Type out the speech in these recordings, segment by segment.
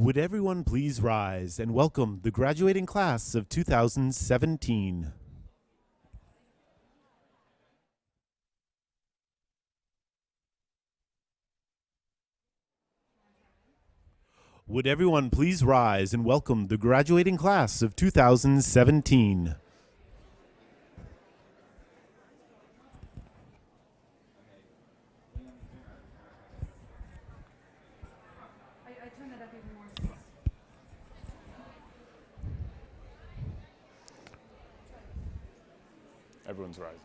Would everyone please rise and welcome the graduating class of 2017. Would everyone please rise and welcome the graduating class of 2017. Everyone's rising.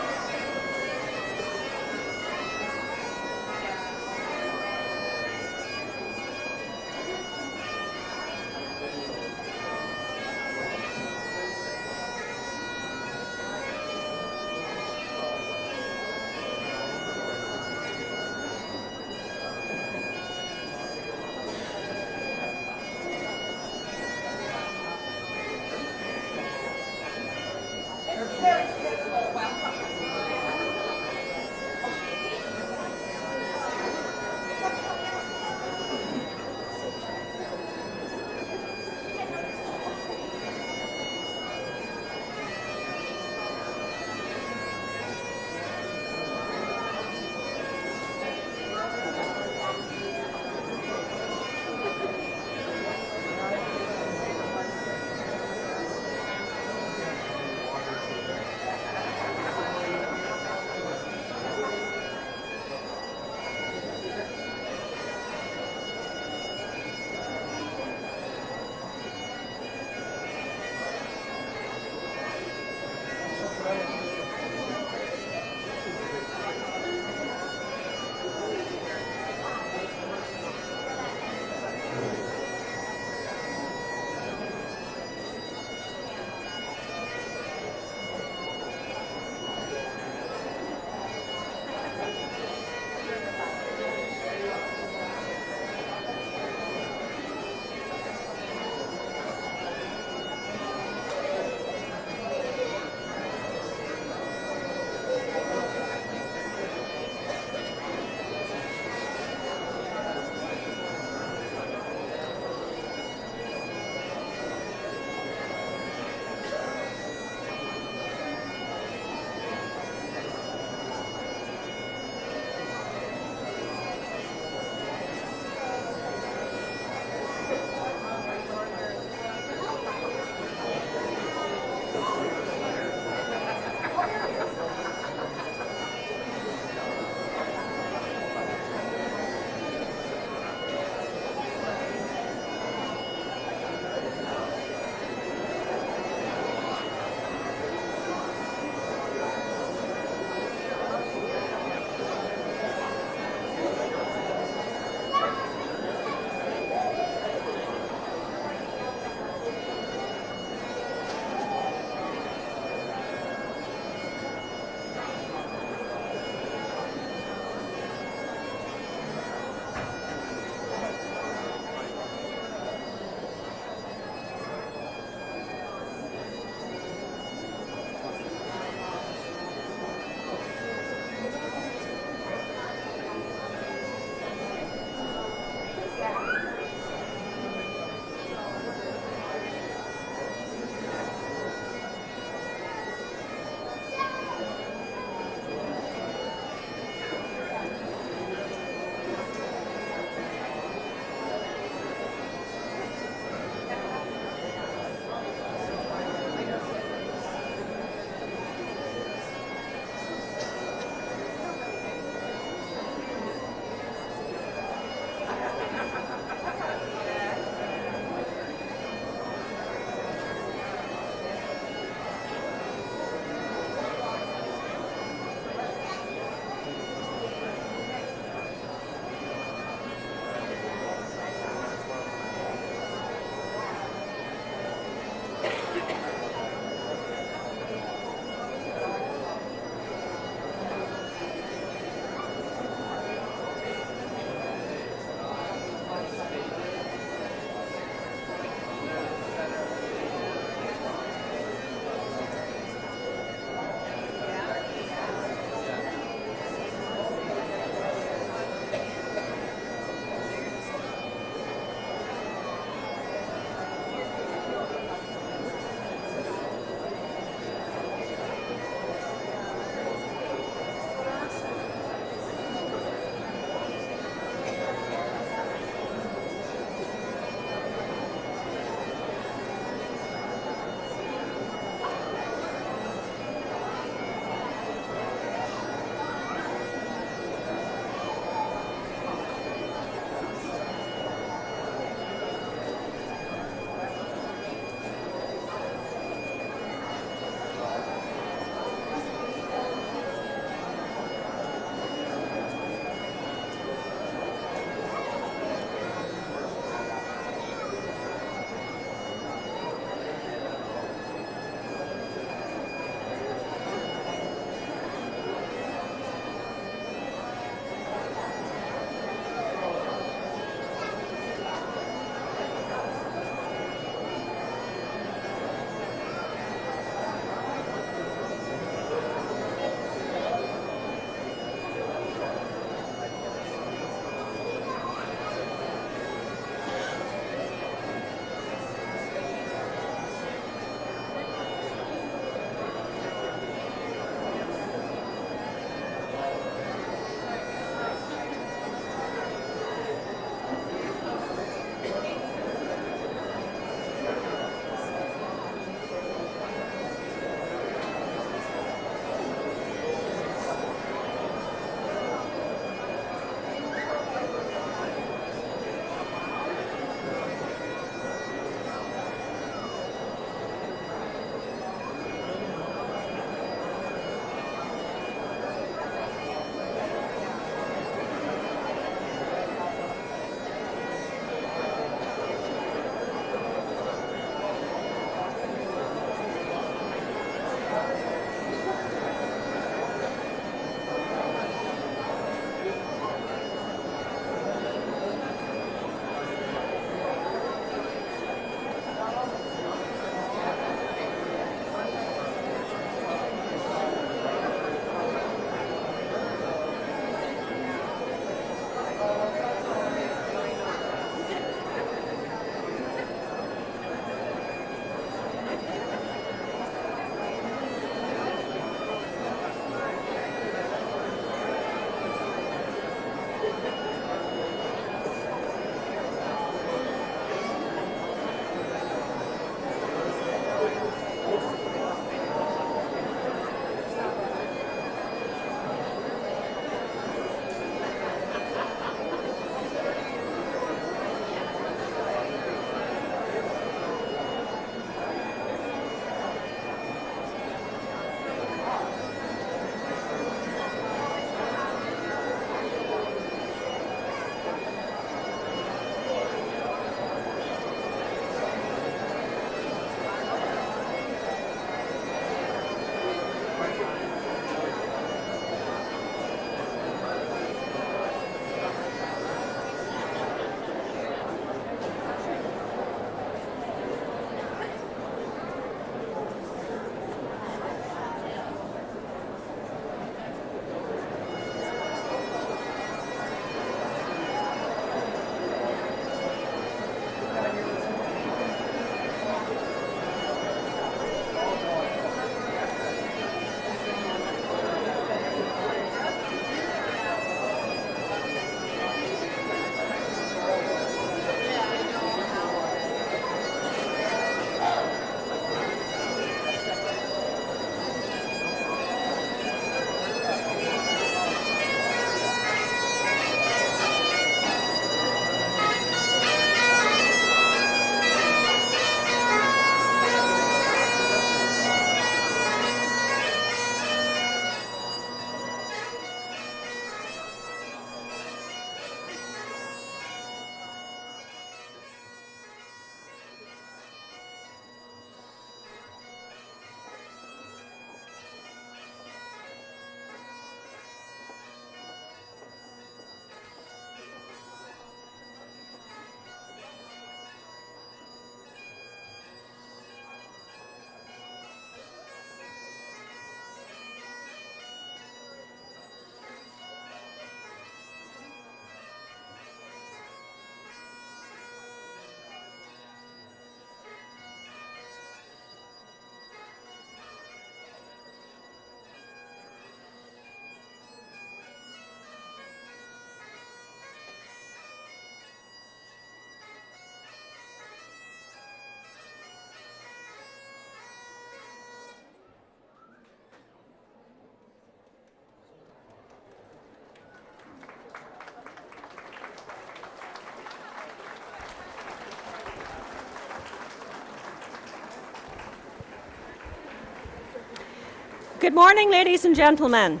Good morning, ladies and gentlemen.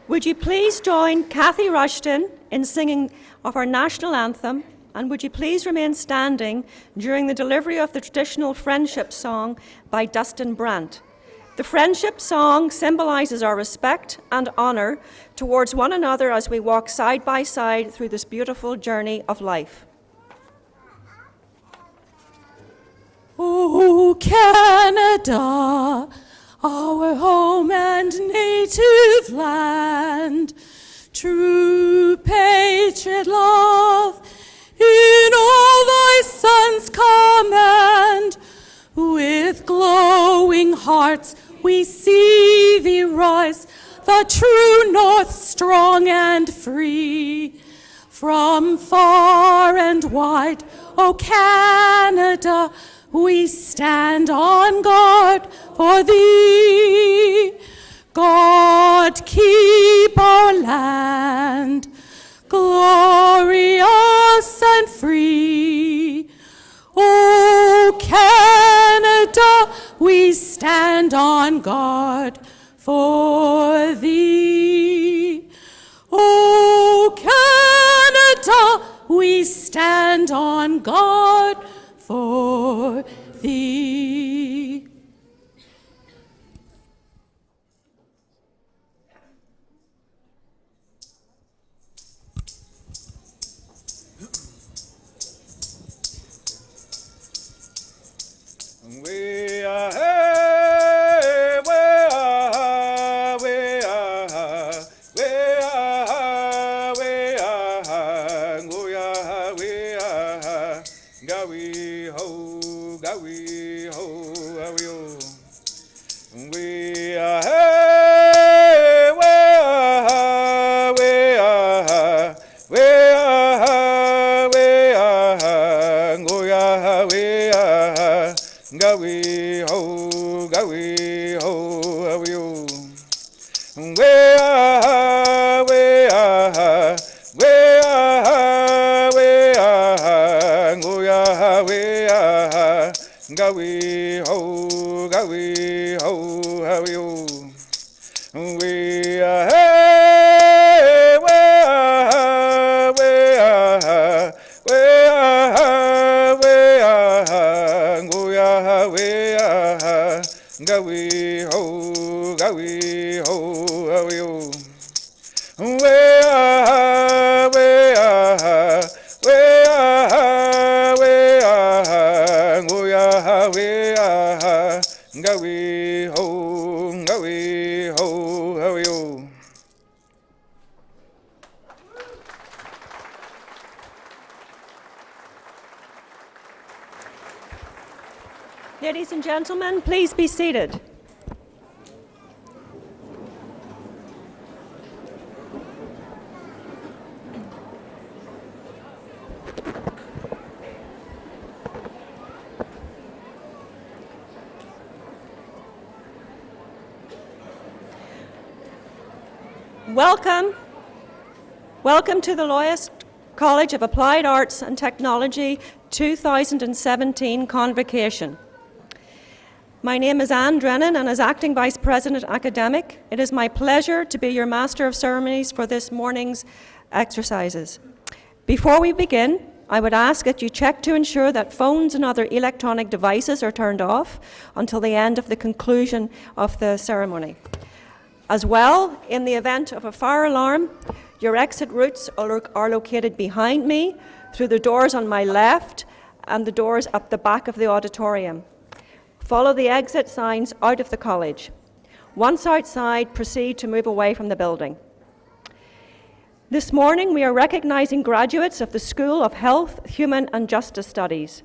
Would you please join Kathy Rushton in singing of our national anthem, and would you please remain standing during the delivery of the traditional friendship song by Dustin Brandt. The friendship song symbolises our respect and honour towards one another as we walk side by side through this beautiful journey of life. Oh, Canada, our home and native land, true patriot love in all thy sons' command. With glowing hearts we see thee rise, the true north strong and free. From far and wide, O Canada, we stand on guard for thee. God keep our land glorious and free. O Canada, we stand on guard for thee. O Canada, we stand on guard for thee. We are, hey, we are, we are, we are, we are, we are, Gawi ho, Gawi ho, we are, hey, we are, we are, we are, we are, we are. Gawi ho, you. We are, we are, we are, we are, we are. Gawi ho, you. We are, hey, we are, we are, we are, we are, we are, Gawi ho, you. We are, we are, we are, we are, we are, Gawi ho, you. Ladies and gentlemen, please be seated. Welcome to the Loyalist College of Applied Arts and Technology 2017 Convocation. My name is Anne Drennan, and as Acting Vice President Academic, it is my pleasure to be your Master of Ceremonies for this morning's exercises. Before we begin, I would ask that you check to ensure that phones and other electronic devices are turned off until the end of the conclusion of the ceremony. As well, in the event of a fire alarm, your exit routes are located behind me, through the doors on my left and the doors up the back of the auditorium. Follow the exit signs out of the college. Once outside, proceed to move away from the building. This morning, we are recognizing graduates of the School of Health, Human and Justice Studies.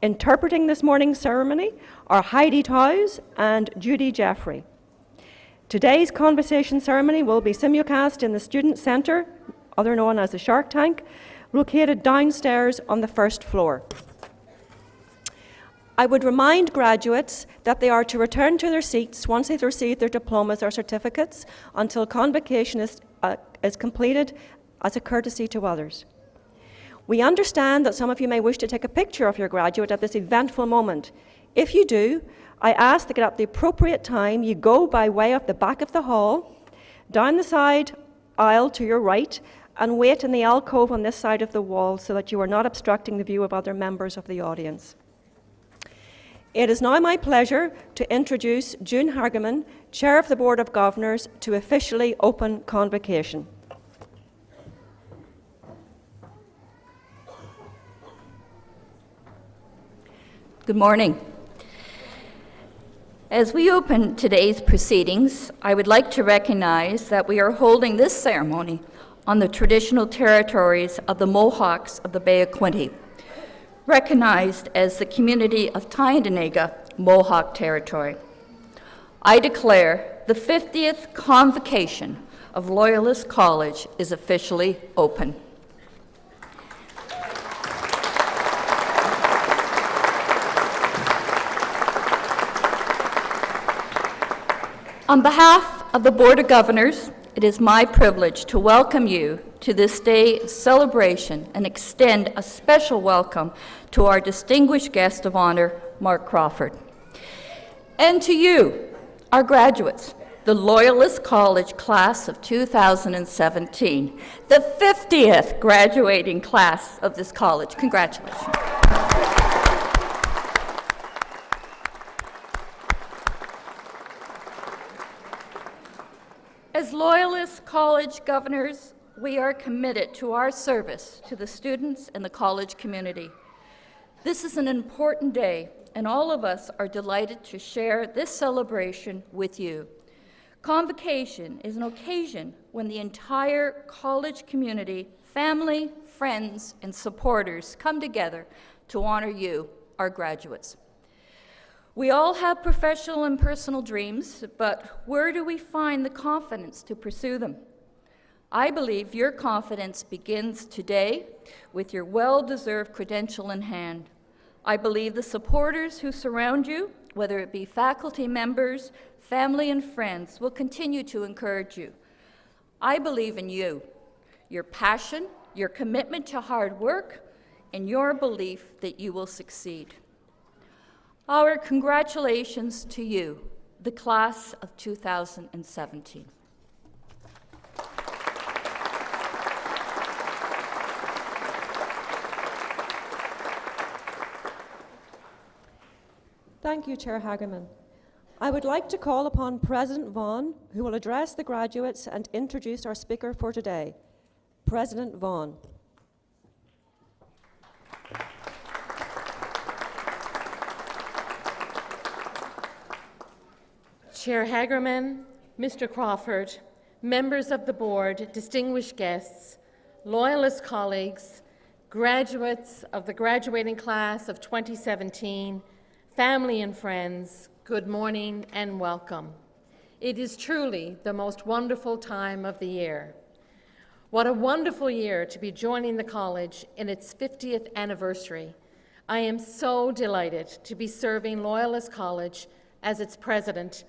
Interpreting this morning's ceremony are Heidi Towes and Judy Jeffrey. Today's conversation ceremony will be simulcast in the Student Centre, otherwise known as the Shark Tank, located downstairs on the first floor. I would remind graduates that they are to return to their seats once they've received their diplomas or certificates until convocation is completed as a courtesy to others. We understand that some of you may wish to take a picture of your graduate at this eventful moment. If you do, I ask that at the appropriate time you go by way of the back of the hall, down the side aisle to your right, and wait in the alcove on this side of the wall so that you are not obstructing the view of other members of the audience. It is now my pleasure to introduce June Hagerman, Chair of the Board of Governors, to officially open Convocation. Good morning. As we open today's proceedings, I would like to recognize that we are holding this ceremony on the traditional territories of the Mohawks of the Bay of Quinte, recognized as the community of Tyendinaga Mohawk Territory. I declare the 50th Convocation of Loyalist College is officially open. On behalf of the Board of Governors, it is my privilege to welcome you to this day of celebration and extend a special welcome to our distinguished guest of honor, Mark Crawford. And to you, our graduates, the Loyalist College class of 2017, the 50th graduating class of this college. Congratulations. As Loyalist College governors, we are committed to our service to the students and the college community. This is an important day, and all of us are delighted to share this celebration with you. Convocation is an occasion when the entire college community, family, friends, and supporters come together to honor you, our graduates. We all have professional and personal dreams, but where do we find the confidence to pursue them? I believe your confidence begins today with your well-deserved credential in hand. I believe the supporters who surround you, whether it be faculty members, family, and friends, will continue to encourage you. I believe in you, your passion, your commitment to hard work, and your belief that you will succeed. Our congratulations to you, the class of 2017. Thank you, Chair Hagerman. I would like to call upon President Vaughan, who will address the graduates and introduce our speaker for today. President Vaughan. Chair Hagerman, Mr. Crawford, members of the board, distinguished guests, Loyalist colleagues, graduates of the graduating class of 2017, family and friends, good morning and welcome. It is truly the most wonderful time of the year. What a wonderful year to be joining the college in its 50th anniversary. I am so delighted to be serving Loyalist College as its president.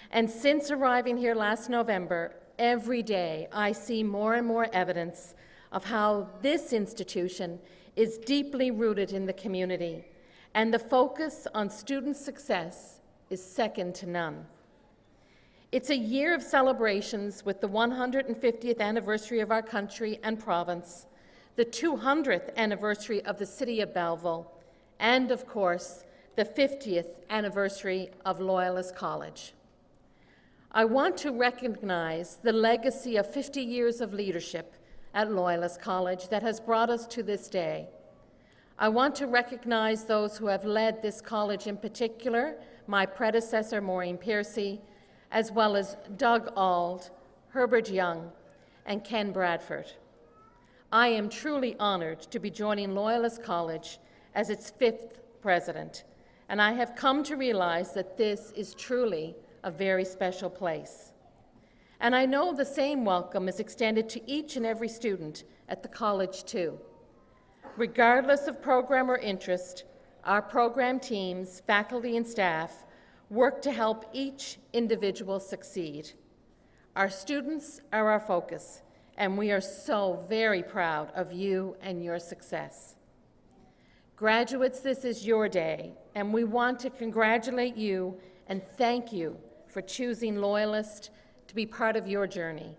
And since arriving here last November, every day I see more and more evidence of how this institution is deeply rooted in the community, and the focus on student success is second to none. It's a year of celebrations with the 150th anniversary of our country and province, the 200th anniversary of the City of Belleville, and of course, the 50th anniversary of Loyalist College. I want to recognize the legacy of 50 years of leadership at Loyalist College that has brought us to this day. I want to recognize those who have led this college, in particular, my predecessor, Maureen Piercy, as well as Doug Auld, Herbert Young, and Ken Bradford. I am truly honored to be joining Loyalist College as its 5th president, and I have come to realize that this is truly a very special place. And I know the same welcome is extended to each and every student at the college too. Regardless of program or interest, our program teams, faculty, and staff work to help each individual succeed. Our students are our focus, and we are so very proud of you and your success. Graduates, this is your day, and we want to congratulate you and thank you for choosing Loyalist to be part of your journey.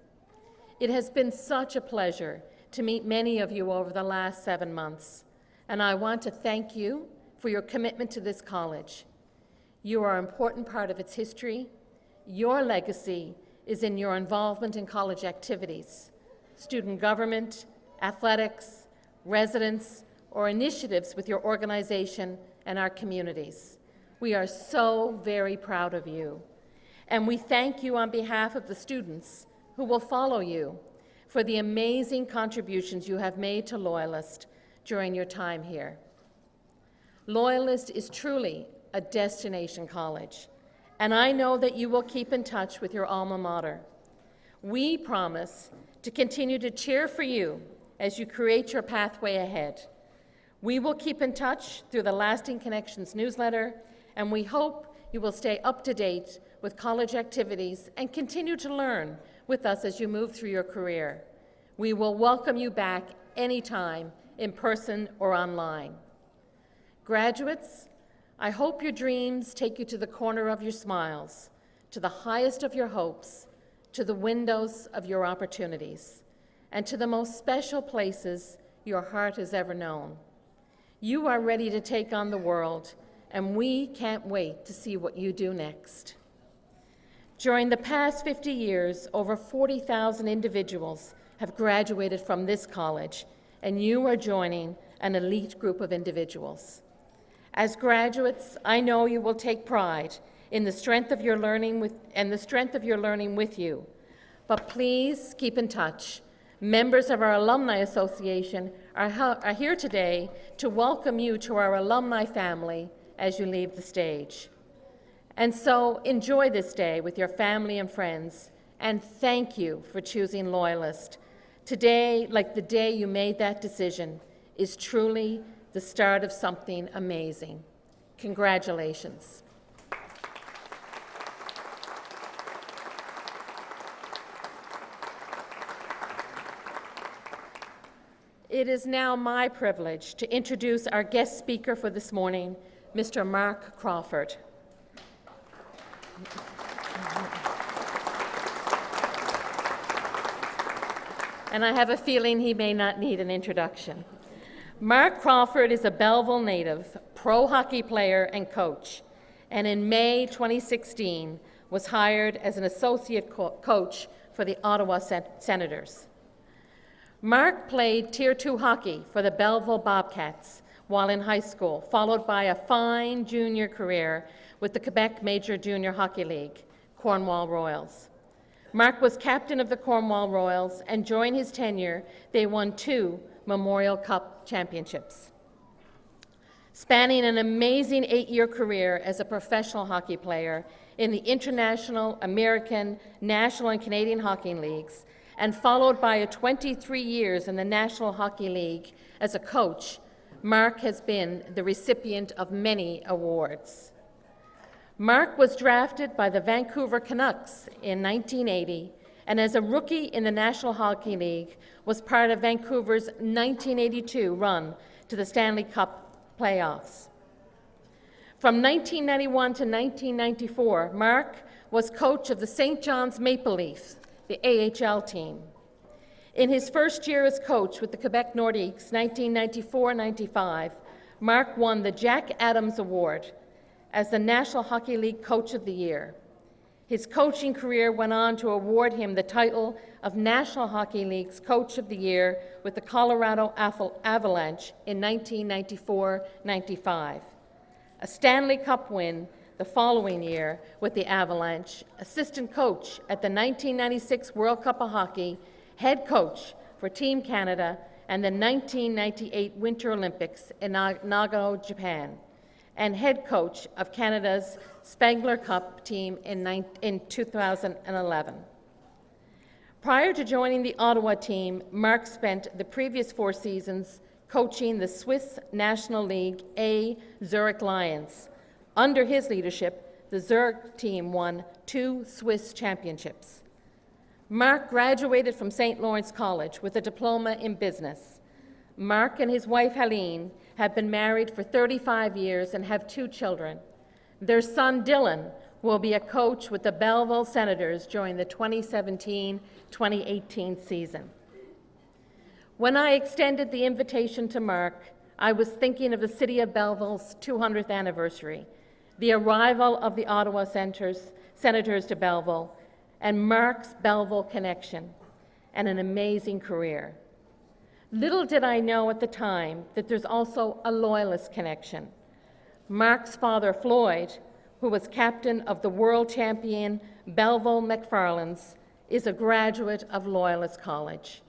It has been such a pleasure to meet many of you over the last 7 months, and I want to thank you for your commitment to this college. You are an important part of its history. Your legacy is in your involvement in college activities, student government, athletics, residence, or initiatives with your organization and our communities. We are so very proud of you. And we thank you on behalf of the students who will follow you for the amazing contributions you have made to Loyalist during your time here. Loyalist is truly a destination college, and I know that you will keep in touch with your alma mater. We promise to continue to cheer for you as you create your pathway ahead. We will keep in touch through the Lasting Connections newsletter, and we hope you will stay up to date with college activities and continue to learn with us as you move through your career. We will welcome you back anytime, in person or online. Graduates, I hope your dreams take you to the corner of your smiles, to the highest of your hopes, to the windows of your opportunities, and to the most special places your heart has ever known. You are ready to take on the world, and we can't wait to see what you do next. During the past 50 years, over 40,000 individuals have graduated from this college, and you are joining an elite group of individuals. As graduates, I know you will take pride in the strength of your learning with you. But please keep in touch. Members of our Alumni Association are here today to welcome you to our alumni family as you leave the stage. And so enjoy this day with your family and friends, and thank you for choosing Loyalist. Today, like the day you made that decision, is truly the start of something amazing. Congratulations. It is now my privilege to introduce our guest speaker for this morning, Mr. Mark Crawford. And I have a feeling he may not need an introduction. Mark Crawford is a Belleville native, pro hockey player and coach, and in May 2016 was hired as an associate coach for the Ottawa Senators. Mark played Tier 2 hockey for the Belleville Bobcats while in high school, followed by a fine junior career with the Quebec Major Junior Hockey League, Cornwall Royals. Mark was captain of the Cornwall Royals, and during his tenure, they won 2 Memorial Cup championships. Spanning an amazing 8-year career as a professional hockey player in the International, American, National, and Canadian Hockey Leagues, and followed by 23 years in the National Hockey League as a coach, Mark has been the recipient of many awards. Mark was drafted by the Vancouver Canucks in 1980, and as a rookie in the National Hockey League, was part of Vancouver's 1982 run to the Stanley Cup playoffs. From 1991 to 1994, Mark was coach of the St. John's Maple Leafs, the AHL team. In his first year as coach with the Quebec Nordiques, 1994-95, Mark won the Jack Adams Award as the National Hockey League Coach of the Year. His coaching career went on to award him the title of National Hockey League's Coach of the Year with the Colorado Avalanche in 1994-95. A Stanley Cup win the following year with the Avalanche, assistant coach at the 1996 World Cup of Hockey, head coach for Team Canada, and the 1998 Winter Olympics in Nagano, Japan, and head coach of Canada's Spengler Cup team in 2011. Prior to joining the Ottawa team, Mark spent the previous 4 seasons coaching the Swiss National League A Zurich Lions. Under his leadership, the Zurich team won 2 Swiss championships. Mark graduated from St. Lawrence College with a diploma in business. Mark and his wife, Helene, have been married for 35 years and have 2 children. Their son, Dylan, will be a coach with the Belleville Senators during the 2017-2018 season. When I extended the invitation to Mark, I was thinking of the City of Belleville's 200th anniversary, the arrival of the Ottawa Senators to Belleville, and Mark's Belleville connection, and an amazing career. Little did I know at the time that there's also a Loyalist connection. Mark's father, Floyd, who was captain of the world champion Belleville McFarlands, is a graduate of Loyalist College.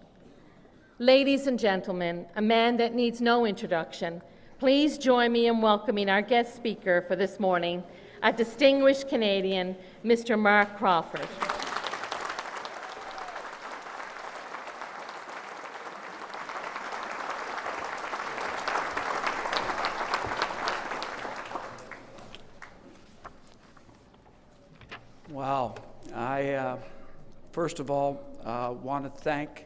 Ladies and gentlemen, a man that needs no introduction, please join me in welcoming our guest speaker for this morning, a distinguished Canadian, Mr. Mark Crawford. Wow. I, first of all, want to thank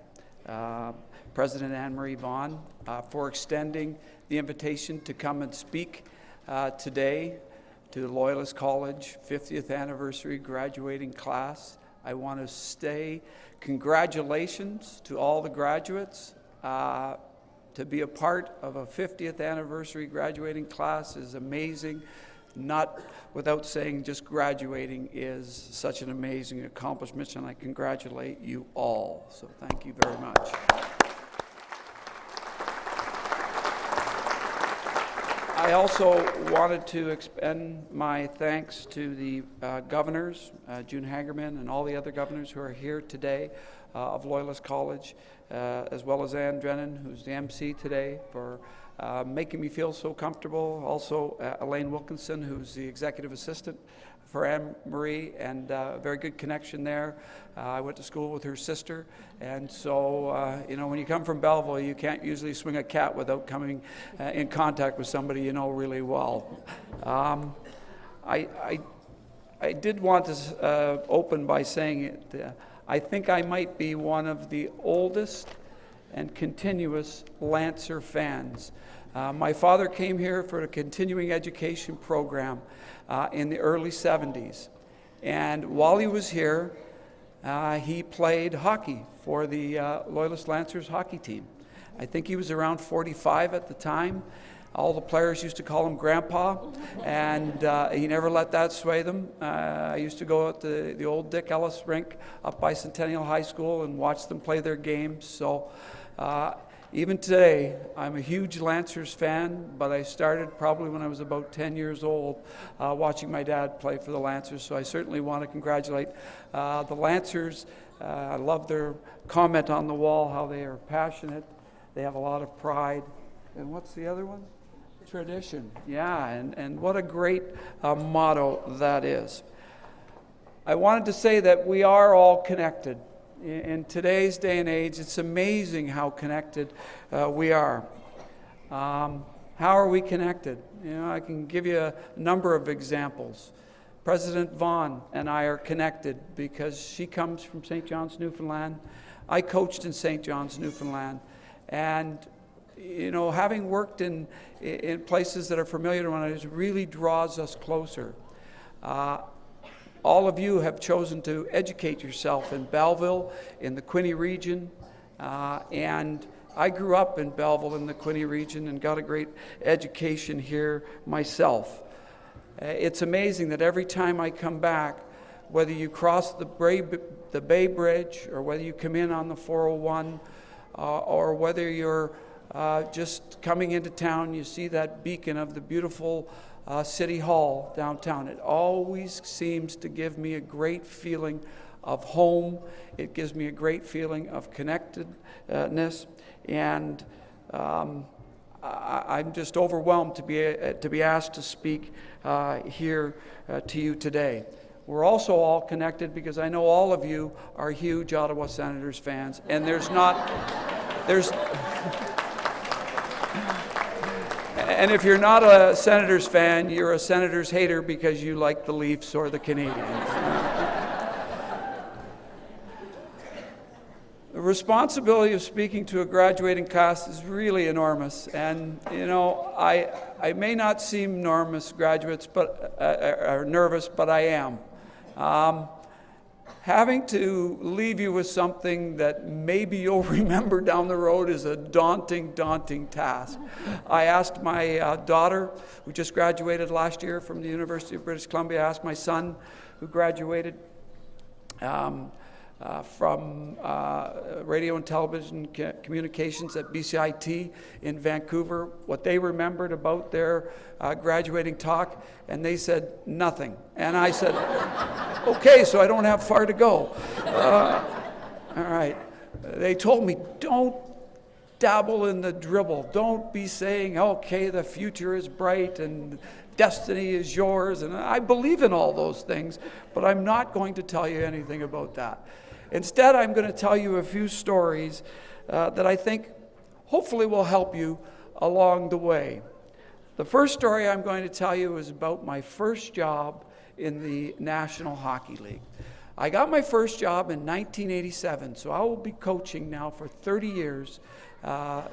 President Anne-Marie Vaughan for extending the invitation to come and speak today to the Loyalist College 50th anniversary graduating class. I want to say congratulations to all the graduates. To be a part of a 50th anniversary graduating class is amazing. Not without saying just graduating is such an amazing accomplishment, and I congratulate you all. So thank you very much. I also wanted to extend my thanks to the governors, June Hagerman and all the other governors who are here today of Loyalist College, as well as Anne Drennan, who's the MC today, for making me feel so comfortable. Also, Elaine Wilkinson, who's the executive assistant for Anne-Marie, and a very good connection there. I went to school with her sister, and so, you know, when you come from Belleville, you can't usually swing a cat without coming in contact with somebody you know really well. I did want to open by saying it. I think I might be one of the oldest and continuous Lancer fans. My father came here for a continuing education program in the early 70s. And while he was here, he played hockey for the Loyalist Lancers hockey team. I think he was around 45 at the time. All the players used to call him Grandpa, and he never let that sway them. I used to go at the old Dick Ellis rink up by Centennial High School and watch them play their games. So even today, I'm a huge Lancers fan, but I started probably when I was about 10 years old watching my dad play for the Lancers. So I certainly want to congratulate the Lancers. I love their comment on the wall, how they are passionate. They have a lot of pride. And what's the other one? Tradition. Yeah, and what a great motto that is. I wanted to say that we are all connected. In today's day and age, it's amazing how connected we are. How are we connected? You know, I can give you a number of examples. President Vaughan and I are connected because she comes from St. John's, Newfoundland. I coached in St. John's, Newfoundland. And, you know, having worked in places that are familiar to one another really draws us closer. All of you have chosen to educate yourself in Belleville, in the Quinte region, and I grew up in Belleville in the Quinte region and got a great education here myself. It's amazing that every time I come back, whether you cross the Bay Bridge or whether you come in on the 401 or whether you're just coming into town, you see that beacon of the beautiful City Hall downtown. It always seems to give me a great feeling of home. It gives me a great feeling of connectedness, and I'm just overwhelmed to be asked to speak here to you today. We're also all connected because I know all of you are huge Ottawa Senators fans, and and if you're not a Senators fan, you're a Senators hater because you like the Leafs or the Canadiens. The responsibility of speaking to a graduating class is really enormous. And, I may not seem enormous, graduates, or nervous, but I am. Having to leave you with something that maybe you'll remember down the road is a daunting, daunting task. I asked my daughter, who just graduated last year from the University of British Columbia, I asked my son, who graduated from radio and television communications at BCIT in Vancouver, what they remembered about their graduating talk, and they said nothing. And I said, okay, so I don't have far to go. All right. They told me, don't dabble in the dribble. Don't be saying, okay, the future is bright and destiny is yours. And I believe in all those things, but I'm not going to tell you anything about that. Instead, I'm going to tell you a few stories that I think hopefully will help you along the way. The first story I'm going to tell you is about my first job in the National Hockey League. I got my first job in 1987, so I will be coaching now for 30 years. And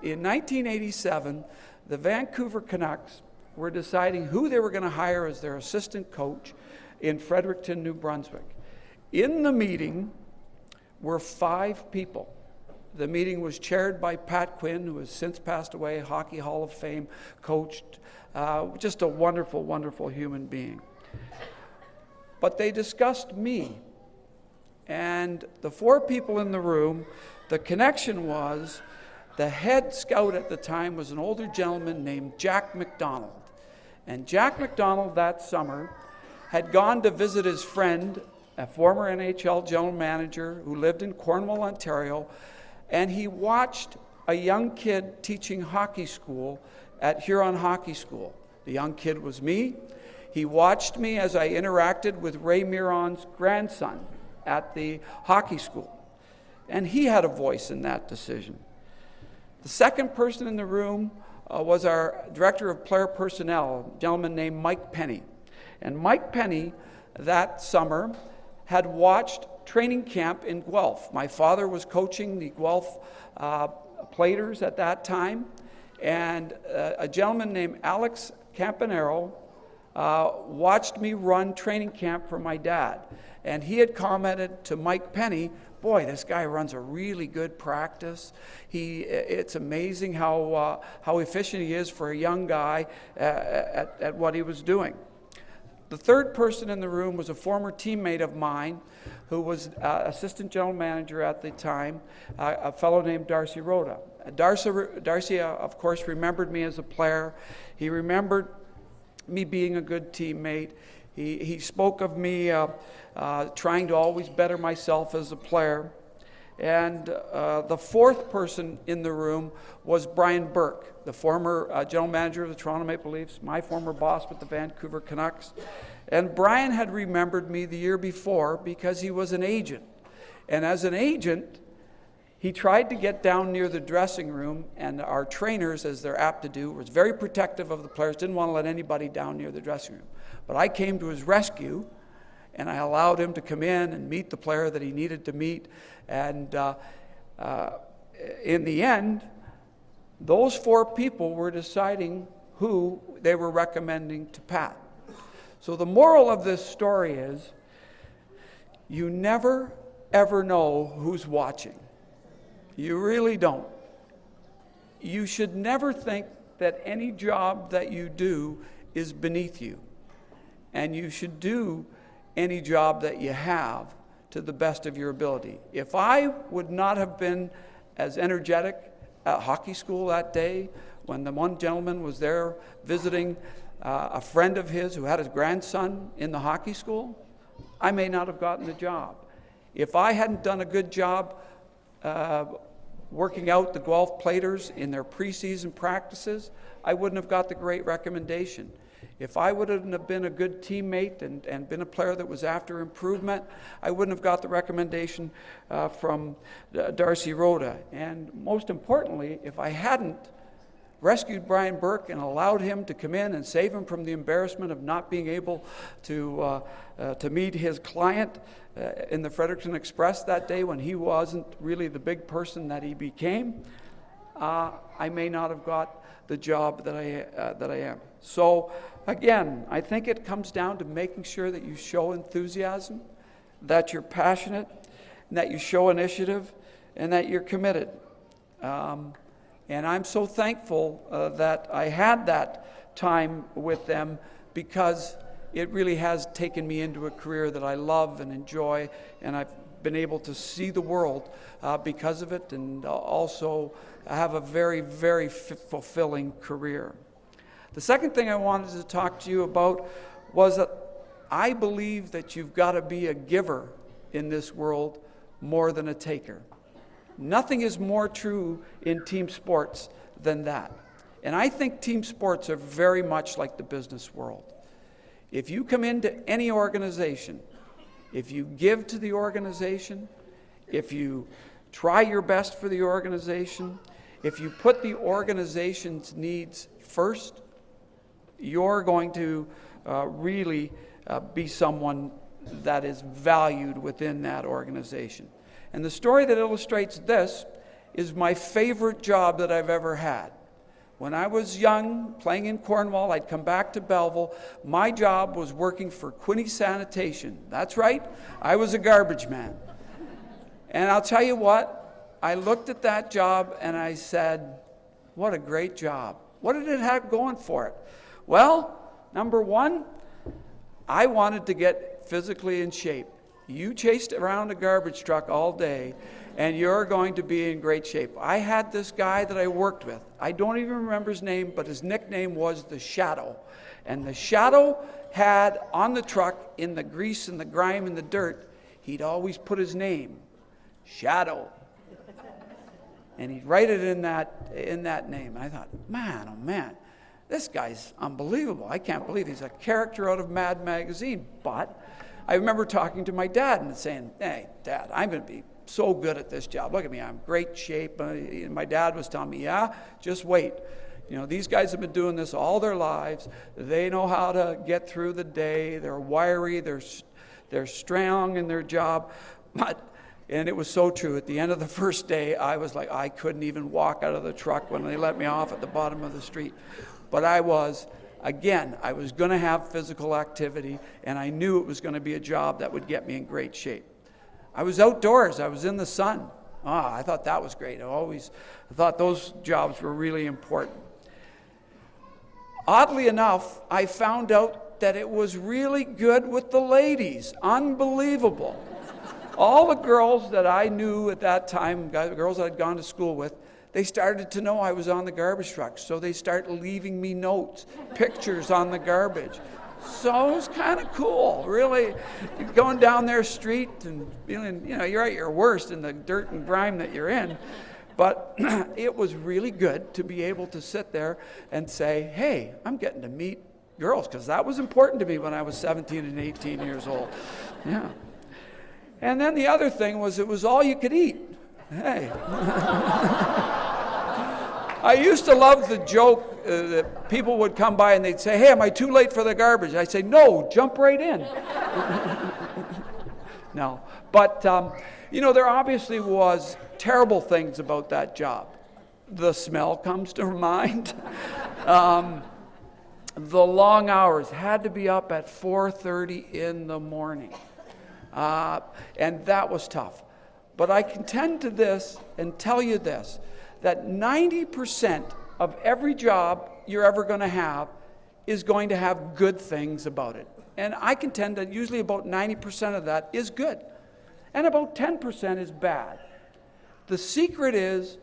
in 1987, the Vancouver Canucks were deciding who they were going to hire as their assistant coach in Fredericton, New Brunswick. In the meeting were 5 people. The meeting was chaired by Pat Quinn, who has since passed away, Hockey Hall of Fame, coached, just a wonderful, wonderful human being. But they discussed me. And the 4 people in the room, the connection was the head scout at the time was an older gentleman named Jack McDonald. And Jack McDonald that summer had gone to visit his friend, a former NHL general manager who lived in Cornwall, Ontario, and he watched a young kid teaching hockey school at Huron Hockey School. The young kid was me. He watched me as I interacted with Ray Miron's grandson at the hockey school, and he had a voice in that decision. The second person in the room was our director of player personnel, a gentleman named Mike Penny. And Mike Penny, that summer, had watched training camp in Guelph. My father was coaching the Guelph Platers at that time, and a gentleman named Alex Campanero watched me run training camp for my dad. And he had commented to Mike Penny, boy, this guy runs a really good practice. It's amazing how efficient he is for a young guy at what he was doing. The third person in the room was a former teammate of mine who was assistant general manager at the time, a fellow named Darcy Rhoda. Darcy, of course, remembered me as a player. He remembered me being a good teammate. He spoke of me trying to always better myself as a player. And the fourth person in the room was Brian Burke, the former general manager of the Toronto Maple Leafs, my former boss with the Vancouver Canucks. And Brian had remembered me the year before because he was an agent. And as an agent, he tried to get down near the dressing room, and our trainers, as they're apt to do, was very protective of the players, didn't want to let anybody down near the dressing room. But I came to his rescue, and I allowed him to come in and meet the player that he needed to meet. And in the end, those 4 people were deciding who they were recommending to Pat. So the moral of this story is, you never, ever know who's watching. You really don't. You should never think that any job that you do is beneath you. And you should do any job that you have to the best of your ability. If I would not have been as energetic at hockey school that day, when the one gentleman was there visiting a friend of his who had his grandson in the hockey school, I may not have gotten the job. If I hadn't done a good job working out the Guelph Platers in their preseason practices, I wouldn't have got the great recommendation. If I wouldn't have been a good teammate and been a player that was after improvement, I wouldn't have got the recommendation from Darcy Rhoda. And most importantly, if I hadn't rescued Brian Burke and allowed him to come in and save him from the embarrassment of not being able to meet his client in the Fredericton Express that day when he wasn't really the big person that he became, I may not have got the job that I am. So again, I think it comes down to making sure that you show enthusiasm, that you're passionate, and that you show initiative, and that you're committed. And I'm so thankful that I had that time with them, because it really has taken me into a career that I love and enjoy, and I've been able to see the world because of it, and also have a very, very fulfilling career. The second thing I wanted to talk to you about was that I believe that you've got to be a giver in this world more than a taker. Nothing is more true in team sports than that. And I think team sports are very much like the business world. If you come into any organization, if you give to the organization, if you try your best for the organization, if you put the organization's needs first, you're going to really be someone that is valued within that organization. And the story that illustrates this is my favorite job that I've ever had. When I was young, playing in Cornwall, I'd come back to Belleville. My job was working for Quinte Sanitation. That's right, I was a garbage man. And I'll tell you what, I looked at that job and I said, what a great job. What did it have going for it? Well, number one, I wanted to get physically in shape. You chased around a garbage truck all day, and you're going to be in great shape. I had this guy that I worked with. I don't even remember his name, but his nickname was the Shadow. And the Shadow had on the truck, in the grease and the grime and the dirt, he'd always put his name, Shadow. And he'd write it in that name. And I thought, man, oh man, this guy's unbelievable. I can't believe he's a character out of Mad Magazine. But I remember talking to my dad and saying, hey, Dad, I'm going to be so good at this job. Look at me, I'm in great shape. And my dad was telling me, yeah, just wait. You know, these guys have been doing this all their lives. They know how to get through the day. They're wiry. They're strong in their job. And it was so true. At the end of the first day, I was like, I couldn't even walk out of the truck when they let me off at the bottom of the street. But I was going to have physical activity, and I knew it was going to be a job that would get me in great shape. I was outdoors. I was in the sun. I thought that was great. I thought those jobs were really important. Oddly enough, I found out that it was really good with the ladies. Unbelievable. All the girls that I knew at that time, girls that I'd gone to school with, they started to know I was on the garbage truck, so they started leaving me notes, pictures on the garbage. So it was kind of cool, really, going down their street and feeling, you're at your worst in the dirt and grime that you're in. But it was really good to be able to sit there and say, hey, I'm getting to meet girls, because that was important to me when I was 17 and 18 years old. Yeah. And then the other thing was, it was all you could eat. Hey. I used to love the joke that people would come by and they'd say, hey, am I too late for the garbage? I'd say, no, jump right in. No. But, there obviously was terrible things about that job. The smell comes to mind. The long hours, had to be up at 4:30 in the morning. And that was tough. But I contend to this and tell you this, that 90% of every job you're ever going to have is going to have good things about it. And I contend that usually about 90% of that is good. And about 10% is bad. The secret is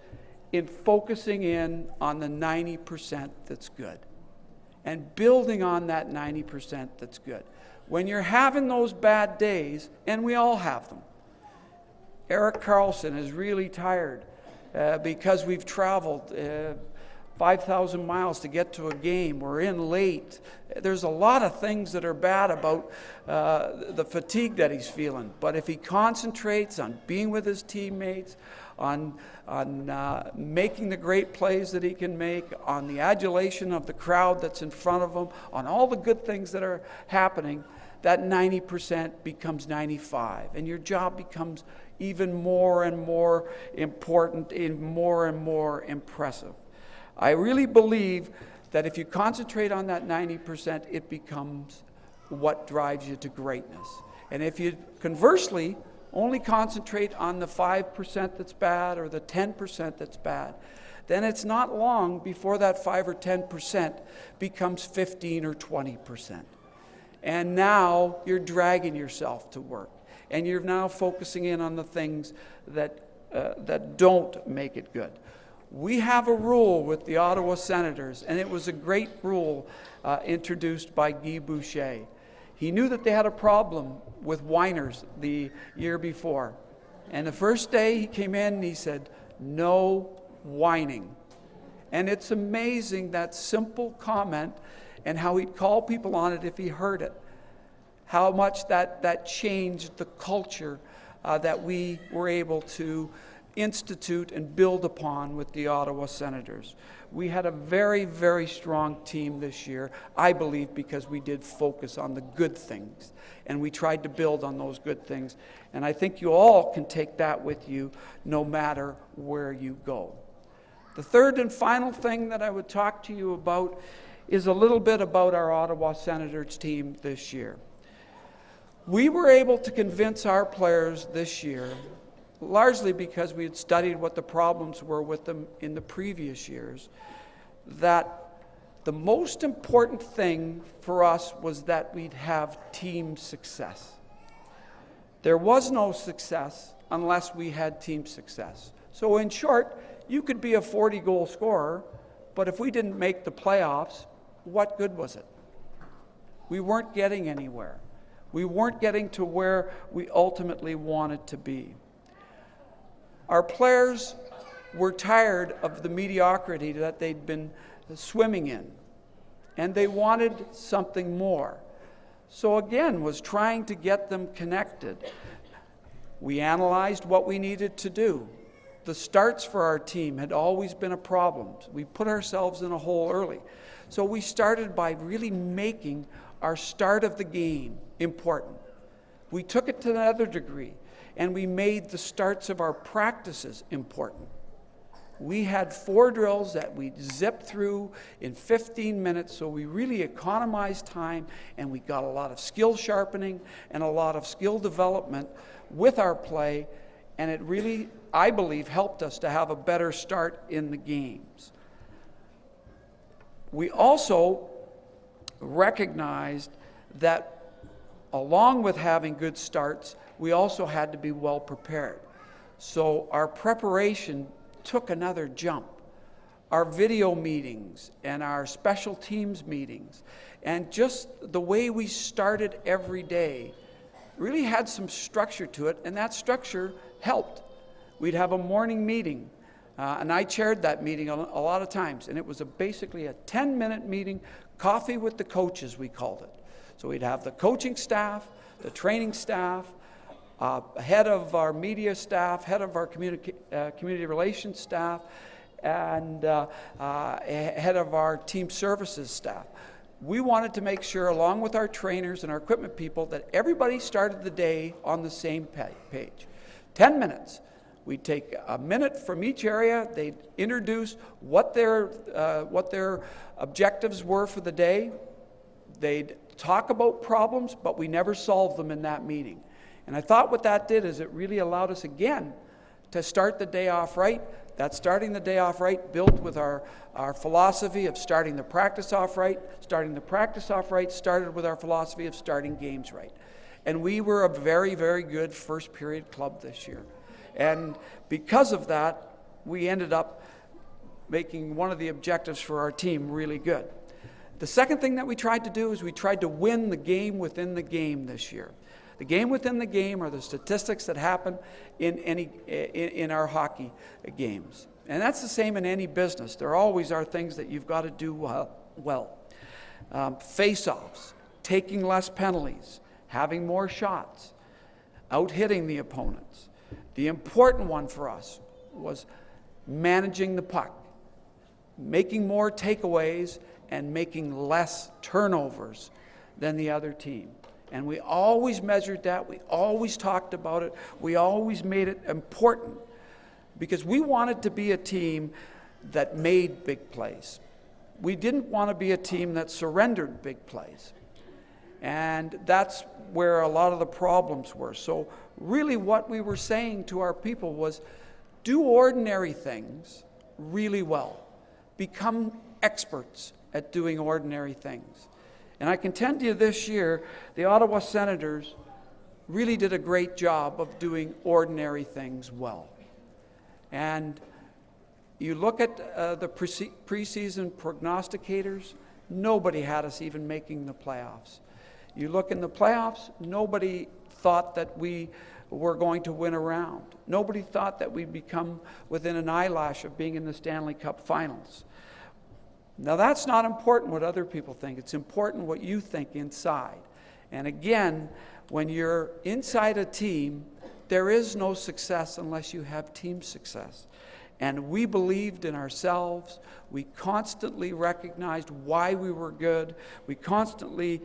in focusing in on the 90% that's good. And building on that 90% that's good. When you're having those bad days, and we all have them. Eric Carlson is really tired because we've traveled 5,000 miles to get to a game. We're in late. There's a lot of things that are bad about the fatigue that he's feeling. But if he concentrates on being with his teammates, on making the great plays that he can make, on the adulation of the crowd that's in front of him, on all the good things that are happening, that 90% becomes 95. And your job becomes even more and more important and more impressive. I really believe that if you concentrate on that 90%, it becomes what drives you to greatness. And if you conversely only concentrate on the 5% that's bad or the 10% that's bad, then it's not long before that 5 or 10% becomes 15 or 20%. And now you're dragging yourself to work. And you're now focusing in on the things that don't make it good. We have a rule with the Ottawa Senators, and it was a great rule introduced by Guy Boucher. He knew that they had a problem with whiners the year before. And the first day he came in and he said, "No whining." And it's amazing, that simple comment, and how he'd call people on it if he heard it. How much that changed the culture that we were able to institute and build upon with the Ottawa Senators. We had a very, very strong team this year, I believe, because we did focus on the good things, and we tried to build on those good things. And I think you all can take that with you no matter where you go. The third and final thing that I would talk to you about is a little bit about our Ottawa Senators team this year. We were able to convince our players this year, largely because we had studied what the problems were with them in the previous years, that the most important thing for us was that we'd have team success. There was no success unless we had team success. So in short, you could be a 40-goal scorer, but if we didn't make the playoffs, what good was it? We weren't getting anywhere. We weren't getting to where we ultimately wanted to be. Our players were tired of the mediocrity that they'd been swimming in, and they wanted something more. So again, was trying to get them connected. We analyzed what we needed to do. The starts for our team had always been a problem. We put ourselves in a hole early. So we started by really making our start of the game important. We took it to another degree, and we made the starts of our practices important. We had 4 drills that we zipped through in 15 minutes, so we really economized time, and we got a lot of skill sharpening and a lot of skill development with our play, and it really, I believe, helped us to have a better start in the games. We also recognized that along with having good starts, we also had to be well prepared. So our preparation took another jump. Our video meetings and our special teams meetings and just the way we started every day really had some structure to it, and that structure helped. We'd have a morning meeting, and I chaired that meeting a lot of times, and it was basically a 10-minute meeting, coffee with the coaches, we called it. So we'd have the coaching staff, the training staff, head of our media staff, head of our community relations staff, and head of our team services staff. We wanted to make sure, along with our trainers and our equipment people, that everybody started the day on the same page. 10 minutes. We'd take a minute from each area. They'd introduce what their objectives were for the day. They'd talk about problems, but we never solved them in that meeting. And I thought what that did is it really allowed us again to start the day off right. That starting the day off right built with our philosophy of starting the practice off right. Starting the practice off right started with our philosophy of starting games right. And we were a very, very good first period club this year. And because of that, we ended up making one of the objectives for our team really good. The second thing that we tried to do is we tried to win the game within the game this year. The game within the game are the statistics that happen in our hockey games. And that's the same in any business. There always are things that you've got to do well. Face-offs, taking less penalties, having more shots, out-hitting the opponents. The important one for us was managing the puck, making more takeaways, and making less turnovers than the other team. And we always measured that. We always talked about it. We always made it important because we wanted to be a team that made big plays. We didn't want to be a team that surrendered big plays. And that's where a lot of the problems were. So really what we were saying to our people was, do ordinary things really well. Become experts at doing ordinary things. And I can tell you this year, the Ottawa Senators really did a great job of doing ordinary things well. And you look at the preseason prognosticators, nobody had us even making the playoffs. You look in the playoffs, nobody thought that we were going to win a round. Nobody thought that we'd become within an eyelash of being in the Stanley Cup Finals. Now that's not important what other people think. It's important what you think inside. And again, when you're inside a team, there is no success unless you have team success. And we believed in ourselves. We constantly recognized why we were good. We constantly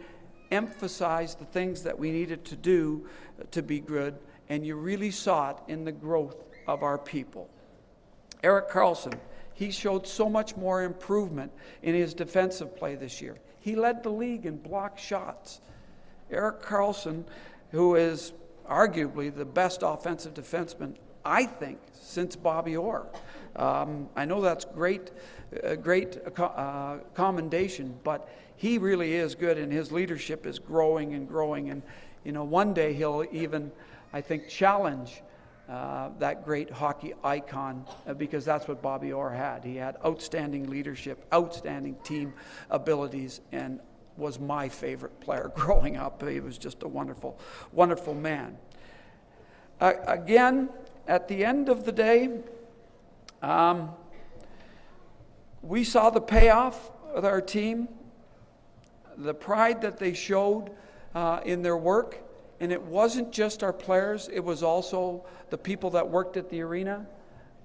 emphasized the things that we needed to do to be good. And you really saw it in the growth of our people. Erik Karlsson, he showed so much more improvement in his defensive play this year. He led the league in blocked shots. Erik Karlsson, who is arguably the best offensive defenseman, I think, since Bobby Orr. I know that's great commendation, but he really is good, and his leadership is growing and growing. And one day he'll even, I think, challenge that great hockey icon, because that's what Bobby Orr had. He had outstanding leadership, outstanding team abilities, and was my favorite player growing up. He was just a wonderful, wonderful man. Again, at the end of the day, we saw the payoff with our team, the pride that they showed in their work. And it wasn't just our players, it was also the people that worked at the arena.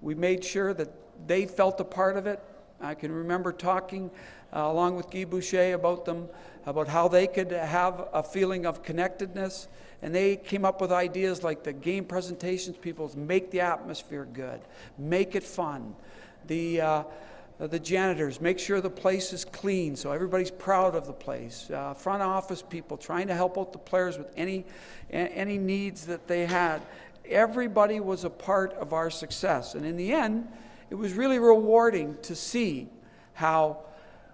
We made sure that they felt a part of it. I can remember talking along with Guy Boucher about them, about how they could have a feeling of connectedness. And they came up with ideas like the game presentations, people make the atmosphere good, make it fun. The janitors, make sure the place is clean so everybody's proud of the place. Front office people trying to help out the players with any needs that they had. Everybody was a part of our success. And in the end, it was really rewarding to see how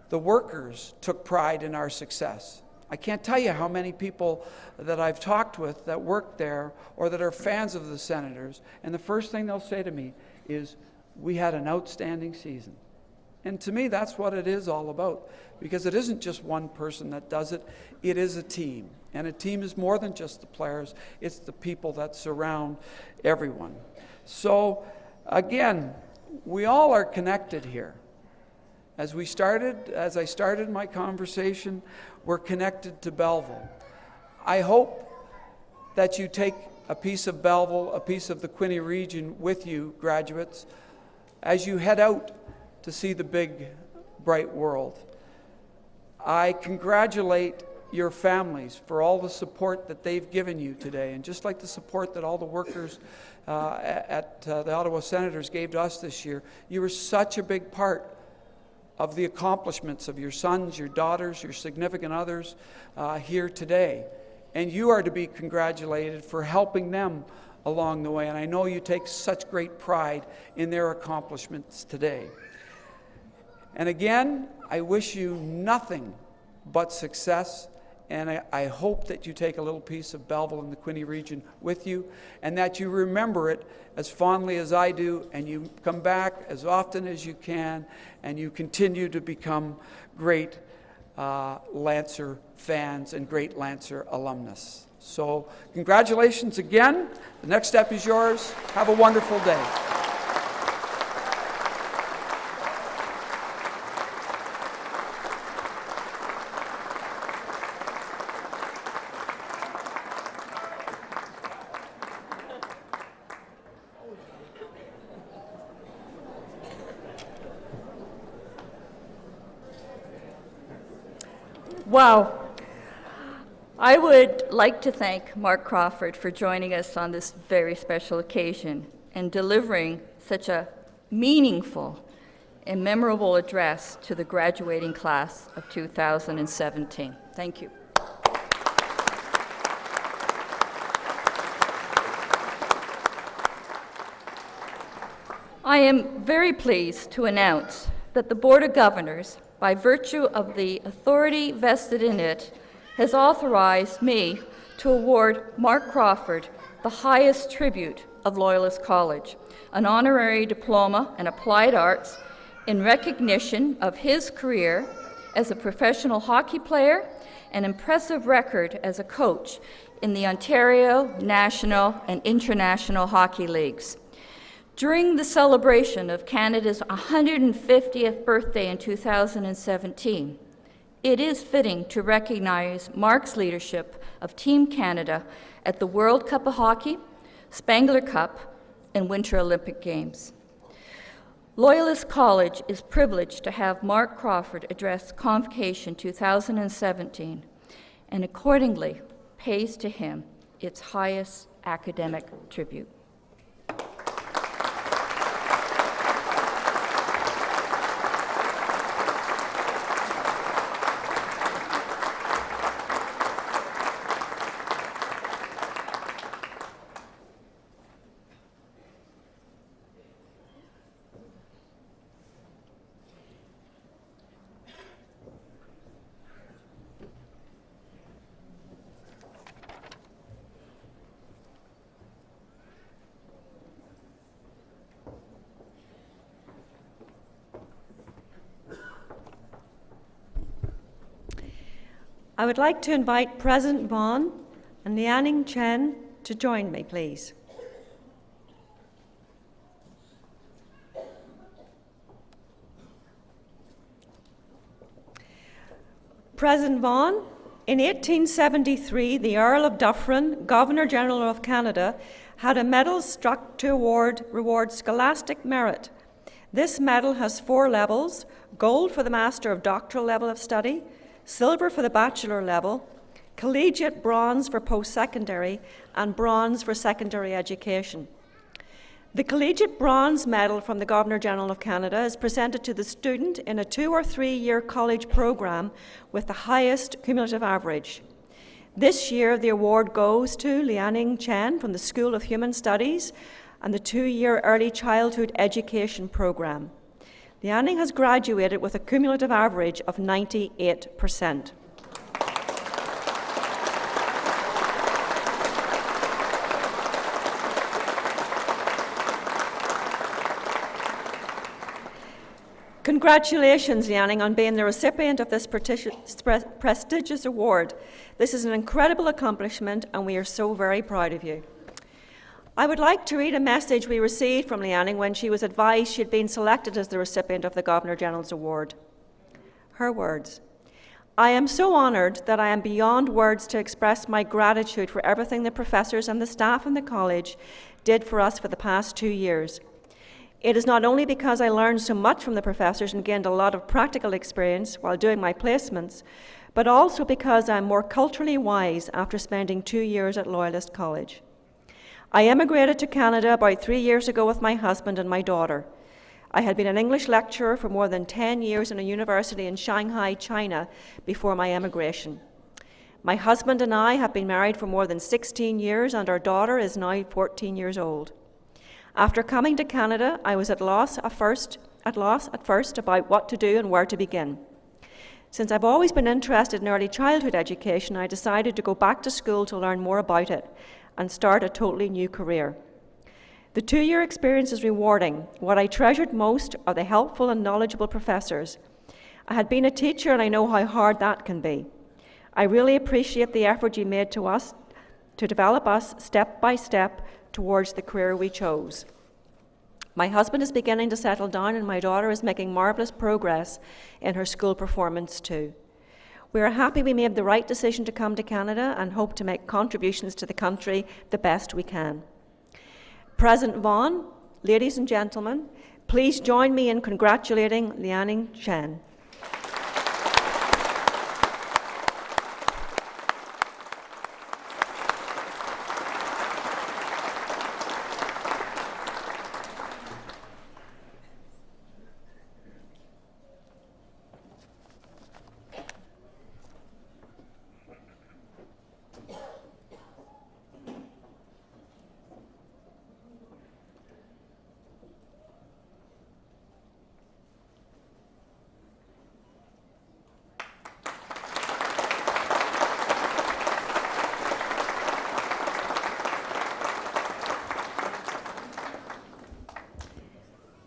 the workers took pride in our success. I can't tell you how many people that I've talked with that work there or that are fans of the Senators, and the first thing they'll say to me is, "We had an outstanding season." And to me, that's what it is all about, because it isn't just one person that does it. It is a team. And a team is more than just the players. It's the people that surround everyone. So, again, we all are connected here. As I started my conversation, we're connected to Belleville. I hope that you take a piece of Belleville, a piece of the Quinte region with you, graduates, as you head out to see the big, bright world. I congratulate your families for all the support that they've given you today, and just like the support that all the workers at the Ottawa Senators gave to us this year. You were such a big part of the accomplishments of your sons, your daughters, your significant others here today. And you are to be congratulated for helping them along the way. And I know you take such great pride in their accomplishments today. And again, I wish you nothing but success. And I hope that you take a little piece of Belleville and the Quinte region with you, and that you remember it as fondly as I do, and you come back as often as you can, and you continue to become great Lancer fans and great Lancer alumnus. So congratulations again. The next step is yours. Have a wonderful day. Wow. I would like to thank Mark Crawford for joining us on this very special occasion and delivering such a meaningful and memorable address to the graduating class of 2017. Thank you. I am very pleased to announce that the Board of Governors, by virtue of the authority vested in it, has authorized me to award Mark Crawford the highest tribute of Loyalist College, an honorary diploma in applied arts in recognition of his career as a professional hockey player and impressive record as a coach in the Ontario, National, and International Hockey Leagues. During the celebration of Canada's 150th birthday in 2017, it is fitting to recognize Mark's leadership of Team Canada at the World Cup of Hockey, Spangler Cup, and Winter Olympic Games. Loyalist College is privileged to have Mark Crawford address Convocation 2017, and accordingly pays to him its highest academic tribute. I would like to invite President Vaughan and Lianing Chen to join me, please. President Vaughan, in 1873, the Earl of Dufferin, Governor-General of Canada, had a medal struck to reward scholastic merit. This medal has 4 levels: gold for the Master of Doctoral level of study, silver for the bachelor level, collegiate bronze for post-secondary, and bronze for secondary education. The collegiate bronze medal from the Governor-General of Canada is presented to the student in a 2 or 3 year college program with the highest cumulative average. This year, the award goes to Lianing Chen from the School of Human Studies and the 2-year Early Childhood Education program. Lianing has graduated with a cumulative average of 98%. Congratulations, Lianing, on being the recipient of this prestigious award. This is an incredible accomplishment, and we are so very proud of you. I would like to read a message we received from Lianing when she was advised she had been selected as the recipient of the Governor-General's Award. Her words: "I am so honoured that I am beyond words to express my gratitude for everything the professors and the staff in the college did for us for the past 2 years. It is not only because I learned so much from the professors and gained a lot of practical experience while doing my placements, but also because I am more culturally wise after spending 2 years at Loyalist College. I emigrated to Canada about 3 years ago with my husband and my daughter. I had been an English lecturer for more than 10 years in a university in Shanghai, China, before my emigration. My husband and I have been married for more than 16 years, and our daughter is now 14 years old. After coming to Canada, I was at loss at first about what to do and where to begin. Since I've always been interested in early childhood education, I decided to go back to school to learn more about it and start a totally new career. The 2-year experience is rewarding. What I treasured most are the helpful and knowledgeable professors. I had been a teacher and I know how hard that can be. I really appreciate the effort you made to develop us step by step towards the career we chose. My husband is beginning to settle down and my daughter is making marvellous progress in her school performance too. We are happy we made the right decision to come to Canada and hope to make contributions to the country the best we can. President Vaughan, ladies and gentlemen, please join me in congratulating Lianing Chen.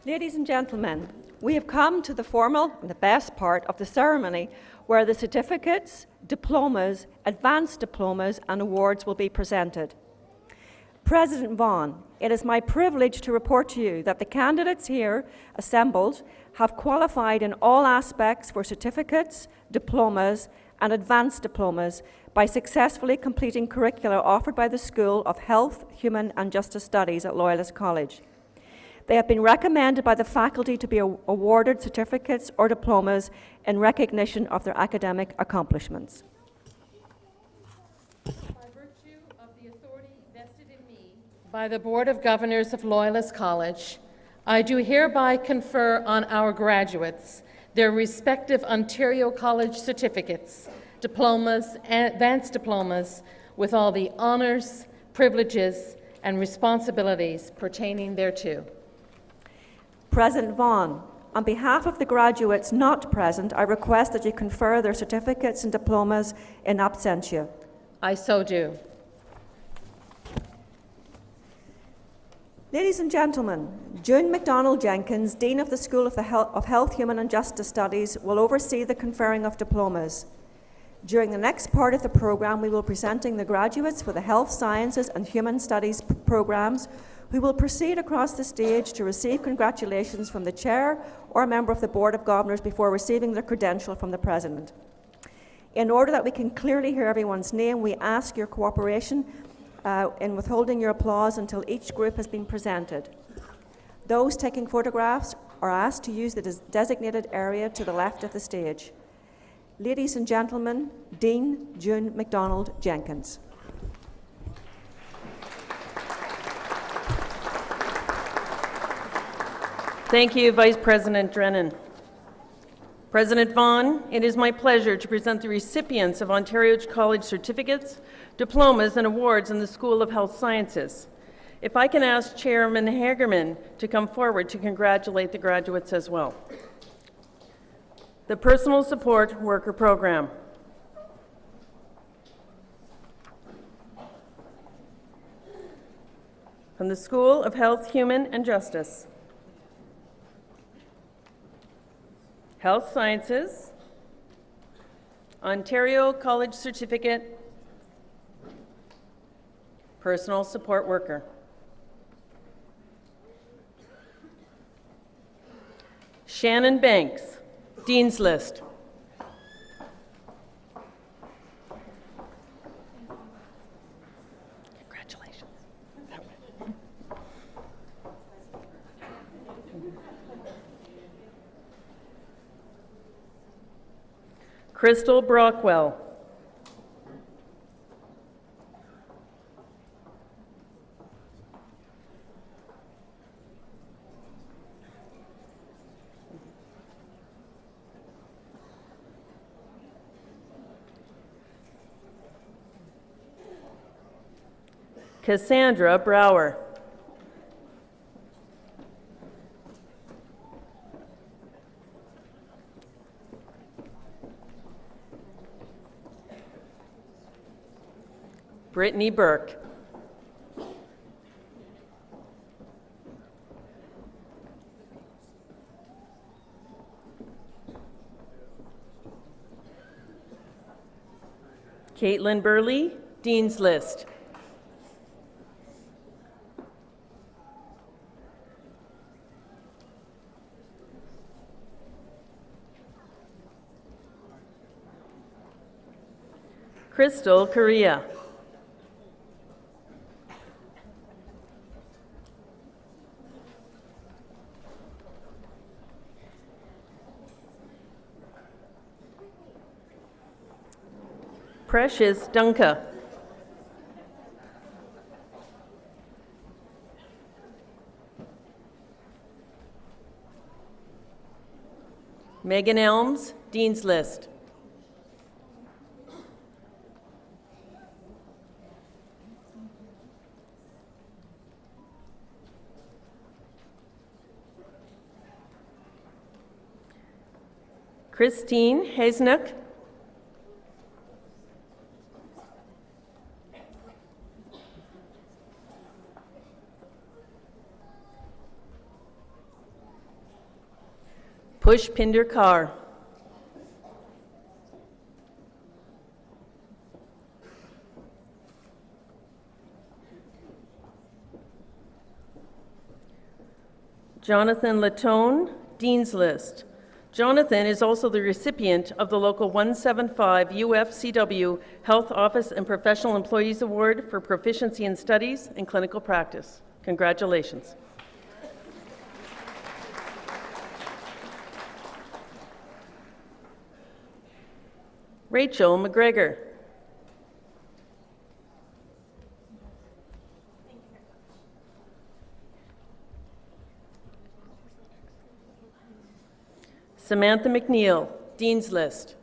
Ladies and gentlemen, we have come to the formal and the best part of the ceremony where the certificates, diplomas, advanced diplomas and awards will be presented. President Vaughan, it is my privilege to report to you that the candidates here assembled have qualified in all aspects for certificates, diplomas and advanced diplomas by successfully completing curricula offered by the School of Health, Human and Justice Studies at Loyalist College. They have been recommended by the faculty to be awarded certificates or diplomas in recognition of their academic accomplishments. By virtue of the authority vested in me by the Board of Governors of Loyalist College, I do hereby confer on our graduates their respective Ontario College certificates, diplomas, and advanced diplomas with all the honours, privileges, and responsibilities pertaining thereto. President Vaughan, on behalf of the graduates not present, I request that you confer their certificates and diplomas in absentia. I so do. Ladies and gentlemen, June MacDonald Jenkins, Dean of the School of Health, Human and Justice Studies, will oversee the conferring of diplomas. During the next part of the programme, we will be presenting the graduates for the Health Sciences and Human Studies programmes, who will proceed across the stage to receive congratulations from the Chair or a member of the Board of Governors before receiving their credential from the President. In order that we can clearly hear everyone's name, we ask your cooperation in withholding your applause until each group has been presented. Those taking photographs are asked to use the designated area to the left of the stage. Ladies and gentlemen, Dean June MacDonald Jenkins. Thank you, Vice President Drennan. President Vaughan, it is my pleasure to present the recipients of Ontario College certificates, diplomas, and awards in the School of Health Sciences. If I can ask Chairman Hagerman to come forward to congratulate the graduates as well. The Personal Support Worker Program. From the School of Health, Human and Justice. Health Sciences, Ontario College Certificate, Personal Support Worker. Shannon Banks, Dean's List. Congratulations. Crystal Brockwell. Cassandra Brower. Brittany Burke. Caitlin Burley, Dean's List. Crystal Correa. Precious Dunca. Megan Elms, Dean's List. Christine Hazenuk. Push Pinder Kaur. Jonathan Latone, Dean's List. Jonathan is also the recipient of the Local 175 UFCW Health Office and Professional Employees Award for Proficiency in Studies and Clinical Practice. Congratulations. Rachel McGregor. Samantha McNeil, Dean's List.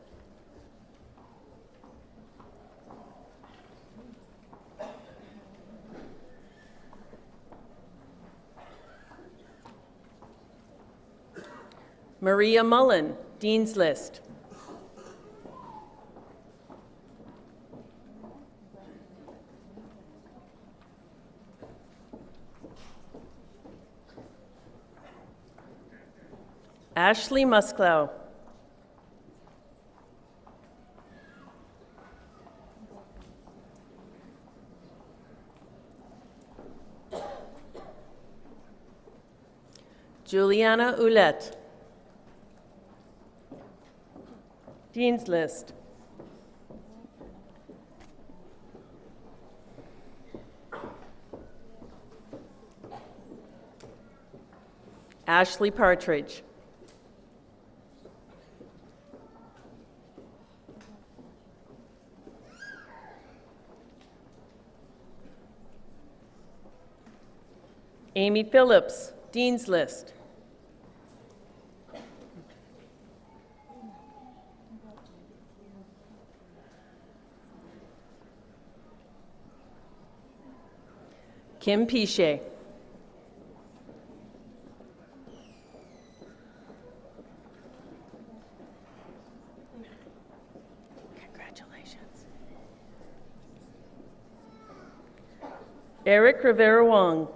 Maria Mullen, Dean's List. Ashley Musklow. Juliana Ouellette. Dean's List. Ashley Partridge. Amy Phillips, Dean's List. Kim Pichet. Congratulations. Eric Rivera Wong.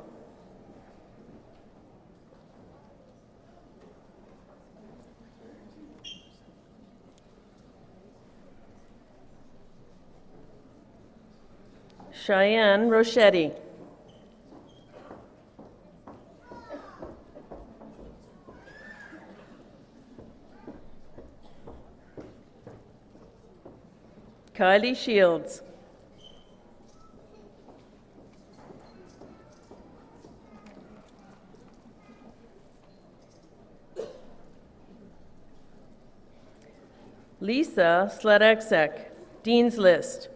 Cheyenne Rochetti. Kylie Shields. Lisa Sledeksek, Dean's List.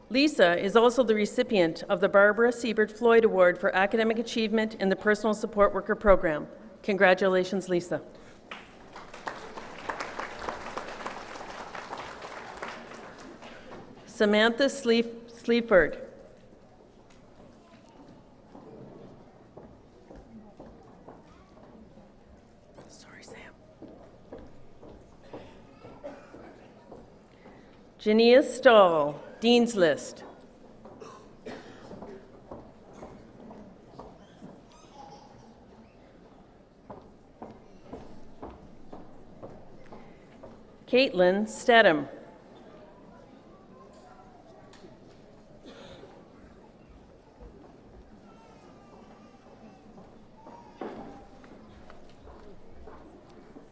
Lisa is also the recipient of the Barbara Siebert Floyd Award for Academic Achievement in the Personal Support Worker Program. Congratulations, Lisa. Samantha Sleaford. Sorry, Sam. Jania Stahl, Dean's List. Caitlin Stedham.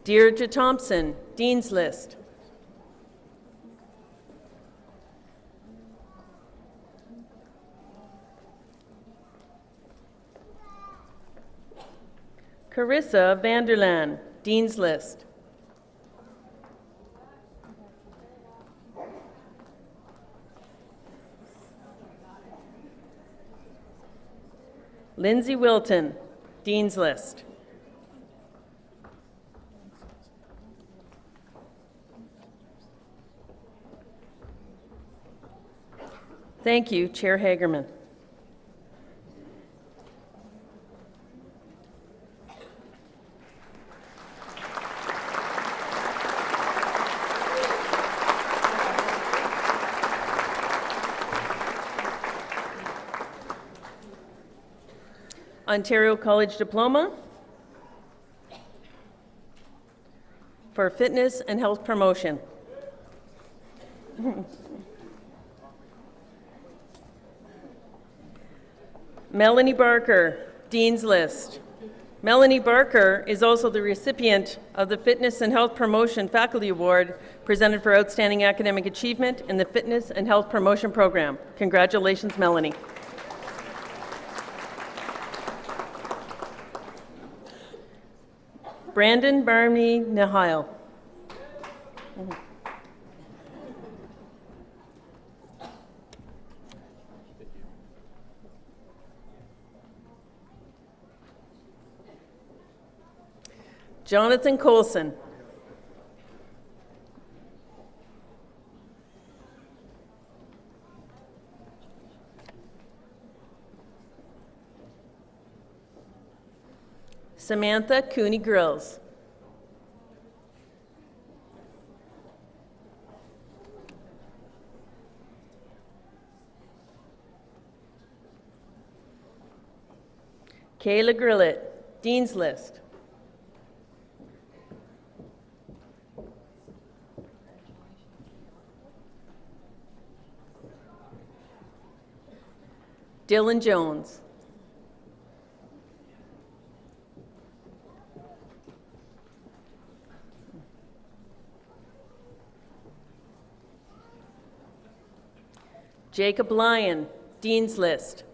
Deirdre Thompson, Dean's List. Carissa Vanderlaan, Dean's List. Lindsay Wilton, Dean's List. Thank you, Chair Hagerman. Ontario College Diploma. for Fitness and Health Promotion. Melanie Barker, Dean's List. Melanie Barker is also the recipient of the Fitness and Health Promotion Faculty Award presented for outstanding academic achievement in the Fitness and Health Promotion Program. Congratulations, Melanie. Brandon Barney Nahile. Jonathan Colson. Samantha Cooney Grills. Kayla Grillett, Dean's List. Dylan Jones. Jacob Lyon, Dean's List.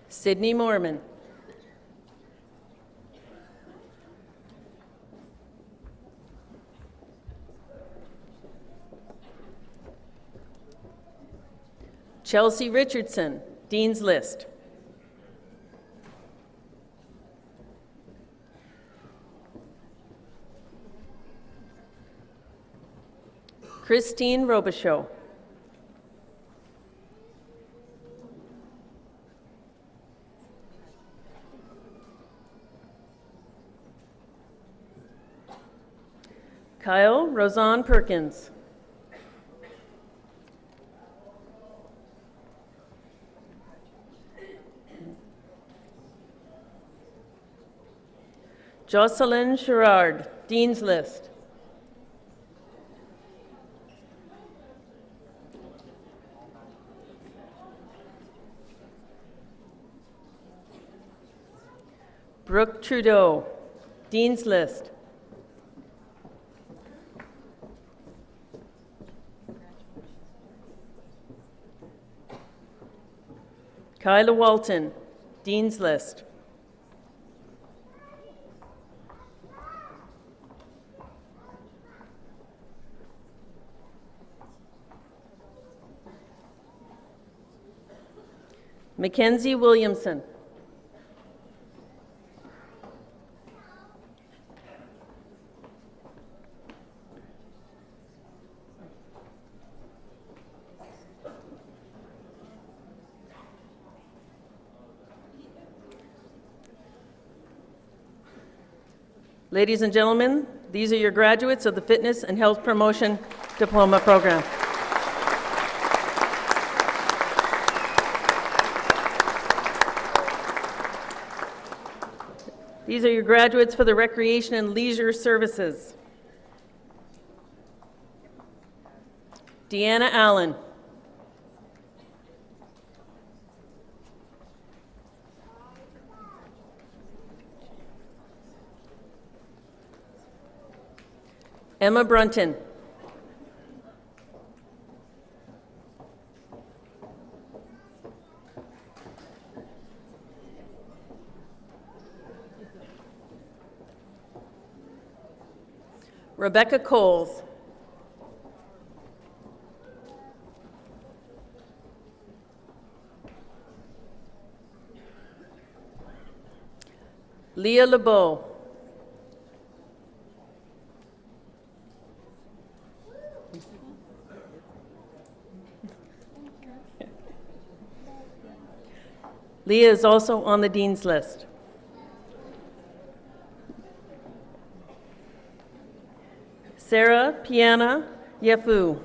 Sydney Mormon. Chelsea Richardson, Dean's List. Christine Robichaud. Kyle Rosanne Perkins. Jocelyn Sherrard, Dean's List. Brooke Trudeau, Dean's List. Kyla Walton, Dean's List. Mackenzie Williamson. Ladies and gentlemen, these are your graduates of the Fitness and Health Promotion Diploma Program. These are your graduates for the Recreation and Leisure Services. Deanna Allen. Emma Brunton. Rebecca Coles. Leah LeBeau. Leah is also on the Dean's List. Sarah Piana Yefu.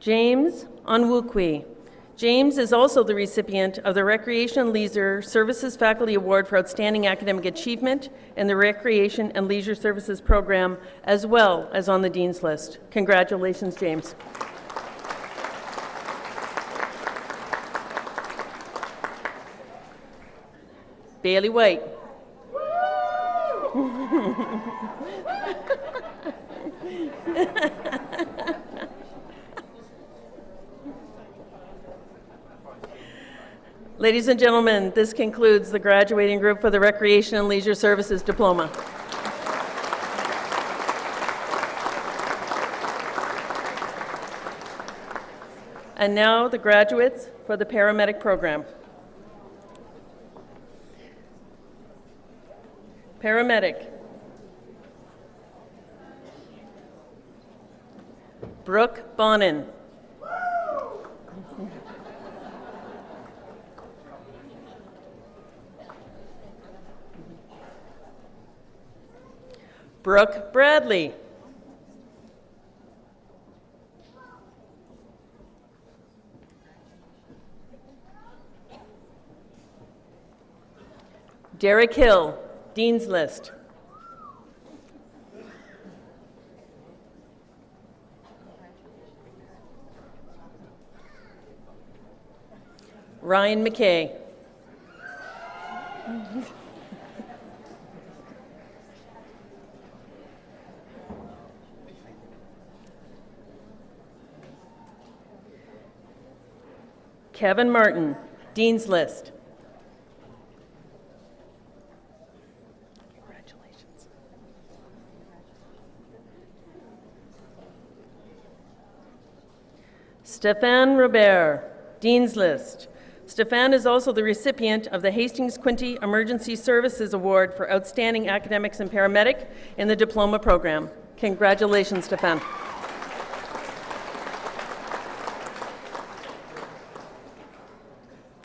James Onwukwe. James is also the recipient of the Recreation and Leisure Services Faculty Award for Outstanding Academic Achievement in the Recreation and Leisure Services Program, as well as on the Dean's List. Congratulations, James. Bailey White. Ladies and gentlemen, this concludes the graduating group for the Recreation and Leisure Services Diploma. And now the graduates for the paramedic program. Paramedic. Brooke Bonin. Brooke Bradley. Derek Hill, Dean's List. Ryan McKay. Kevin Martin, Dean's List. Congratulations. Stéphane Robert, Dean's List. Stéphane is also the recipient of the Hastings Quinty Emergency Services Award for Outstanding Academics and Paramedic in the Diploma Program. Congratulations, Stéphane.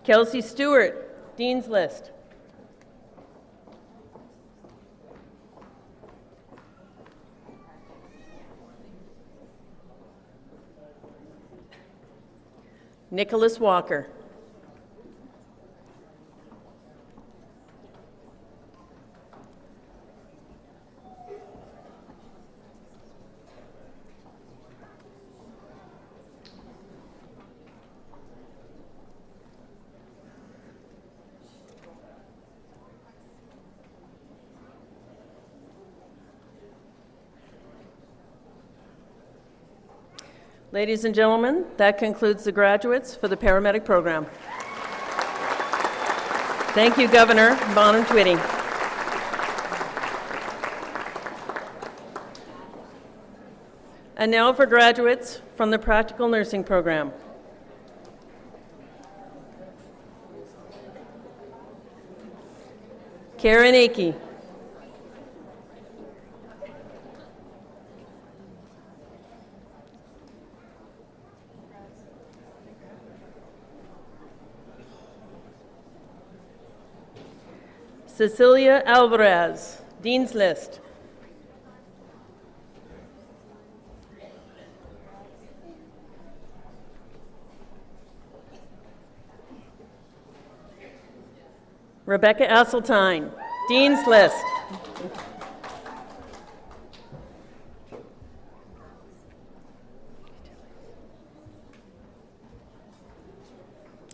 Kelsey Stewart, Dean's List. Nicholas Walker. Ladies and gentlemen, that concludes the graduates for the paramedic program. Thank you, Governor Bonham-Twitty. And now for graduates from the practical nursing program. Karen Akey. Cecilia Alvarez, Dean's List. Rebecca Asseltine, Dean's List.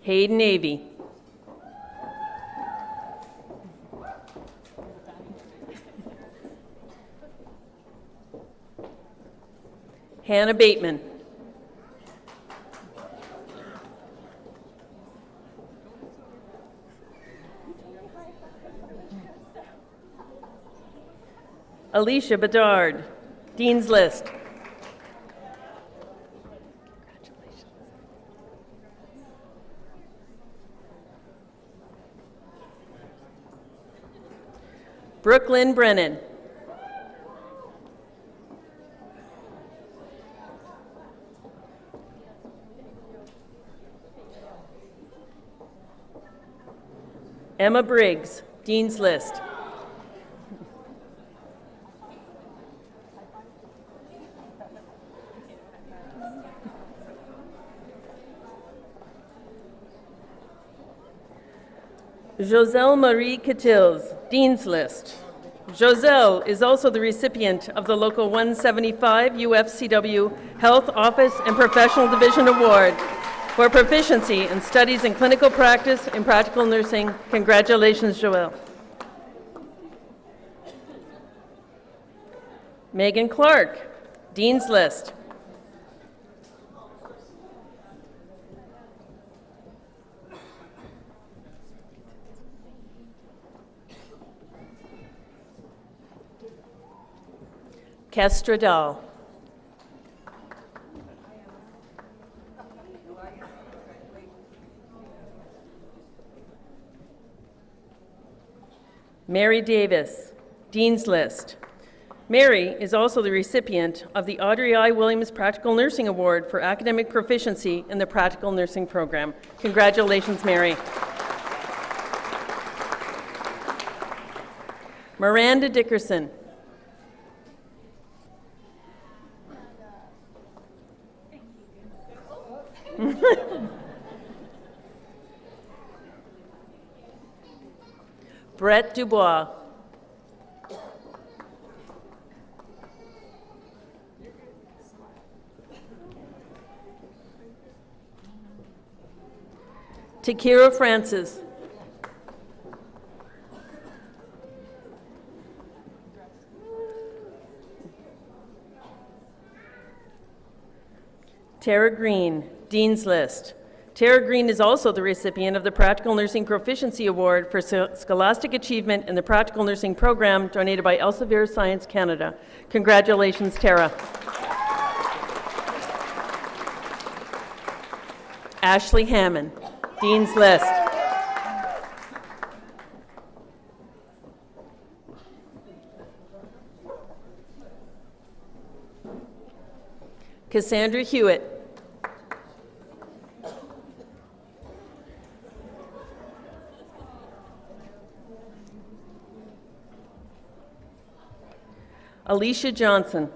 Hayden Avey. Hannah Bateman. Alicia Bedard, Dean's List. Brooklyn Brennan. Emma Briggs, Dean's List. Joselle Marie Catils, Dean's List. Joselle is also the recipient of the Local 175 UFCW Health Office and Professional Division Award for proficiency in studies in clinical practice and practical nursing. Congratulations, Joelle. Megan Clark, Dean's List. Kestra Dahl. Mary Davis, Dean's List. Mary is also the recipient of the Audrey I. Williams Practical Nursing Award for academic proficiency in the practical nursing program. Congratulations, Mary. Miranda Dickerson. Brett Dubois. Takira Francis. Tara Green, Dean's List. Tara Green is also the recipient of the Practical Nursing Proficiency Award for Scholastic Achievement in the Practical Nursing Program donated by Elsevier Science Canada. Congratulations, Tara. Ashley Hammond, Dean's List. Cassandra Hewitt. Alicia Johnson.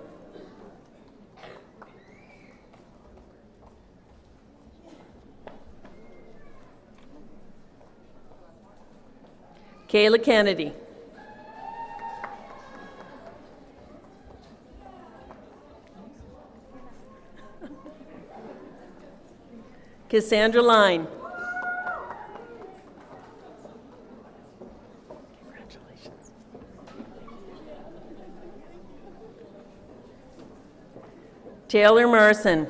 Kayla Kennedy. Cassandra Line. Congratulations. Taylor Morrison.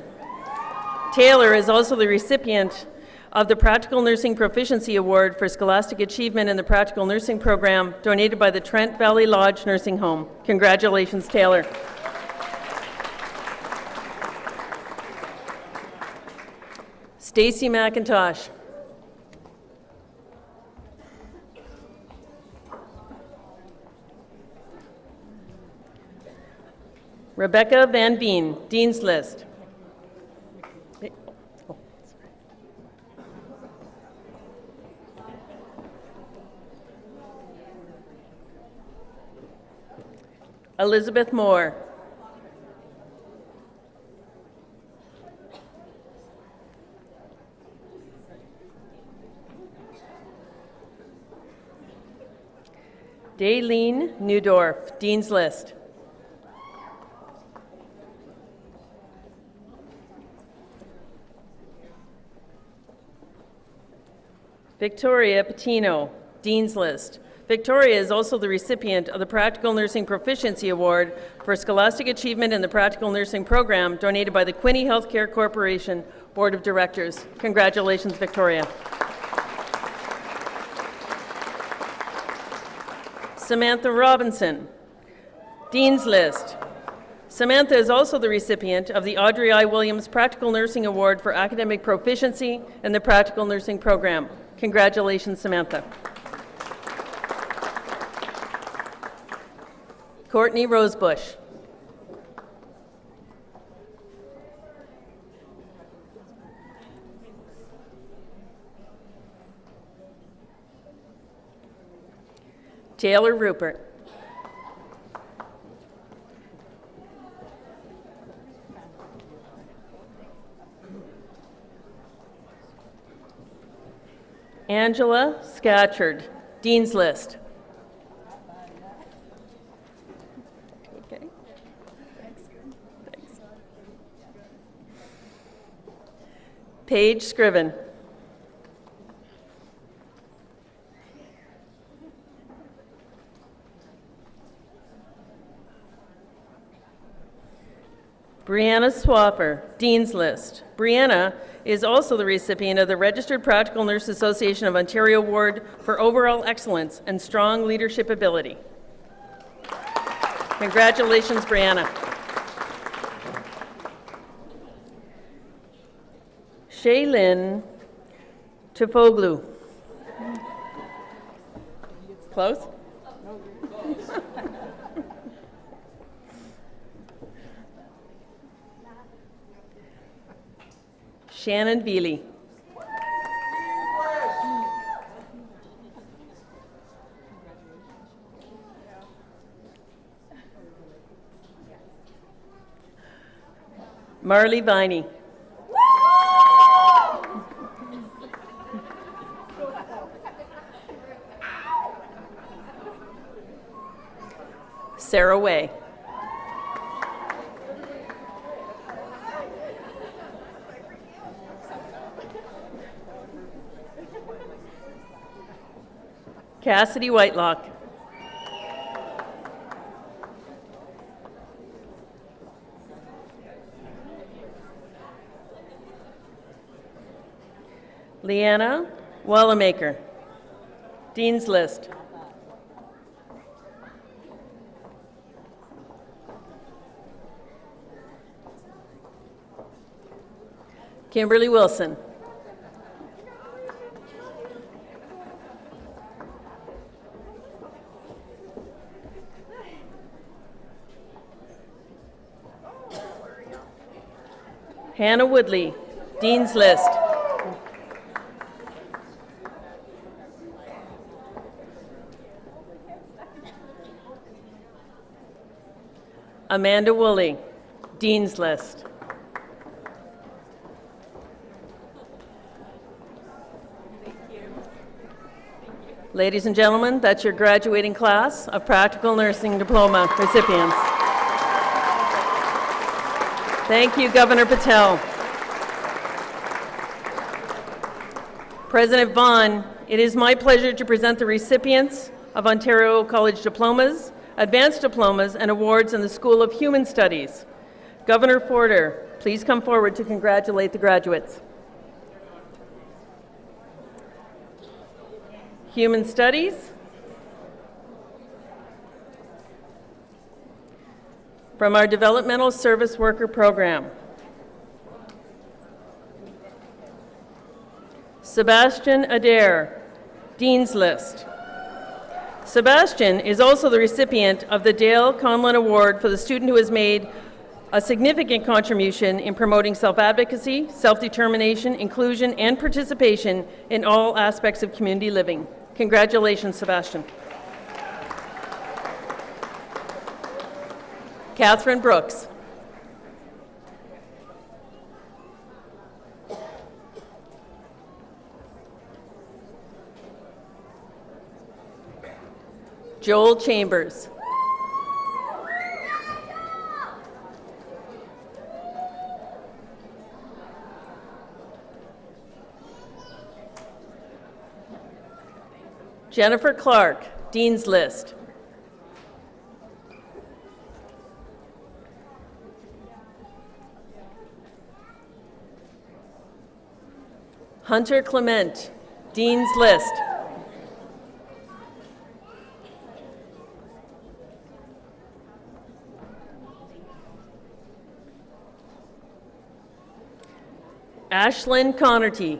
Taylor is also the recipient of the Practical Nursing Proficiency Award for Scholastic Achievement in the Practical Nursing Program donated by the Trent Valley Lodge Nursing Home. Congratulations, Taylor. Stacy McIntosh. Rebecca Van Veen, Dean's List. Elizabeth Moore. Daylene Newdorf, Dean's List. Victoria Patino, Dean's List. Victoria is also the recipient of the Practical Nursing Proficiency Award for Scholastic Achievement in the Practical Nursing Program donated by the Quinney Healthcare Corporation Board of Directors. Congratulations, Victoria. Samantha Robinson, Dean's List. Samantha is also the recipient of the Audrey I. Williams Practical Nursing Award for academic proficiency in the Practical Nursing Program. Congratulations, Samantha. Courtney Rosebush. Taylor Rupert. Angela Scatchard, Dean's List. Okay. Thanks. Paige Scriven. Brianna Swaffer, Dean's List. Brianna is also the recipient of the Registered Practical Nurse Association of Ontario Award for Overall Excellence and Strong Leadership Ability. Congratulations, Brianna. Shaylin Tufoglu. Close? Shannon Veely. Marley Viney. Sarah Way. Cassidy Whitelock. Leanna Wallamaker, Dean's List. Kimberly Wilson. Hannah Woodley, Dean's List. Amanda Woolley, Dean's List. Ladies and gentlemen, that's your graduating class of Practical Nursing Diploma recipients. Thank you, Governor Patel. President Vaughan, it is my pleasure to present the recipients of Ontario College Diplomas, Advanced Diplomas, and awards in the School of Human Studies. Governor Porter, please come forward to congratulate the graduates. Human Studies. From our Developmental Service Worker Program. Sebastian Adair, Dean's List. Sebastian is also the recipient of the Dale Conlon Award for the student who has made a significant contribution in promoting self-advocacy, self-determination, inclusion, and participation in all aspects of community living. Congratulations, Sebastian. Catherine Brooks. Joel Chambers. Jennifer Clark, Dean's List. Hunter Clement, Dean's List. Ashlyn Connerty.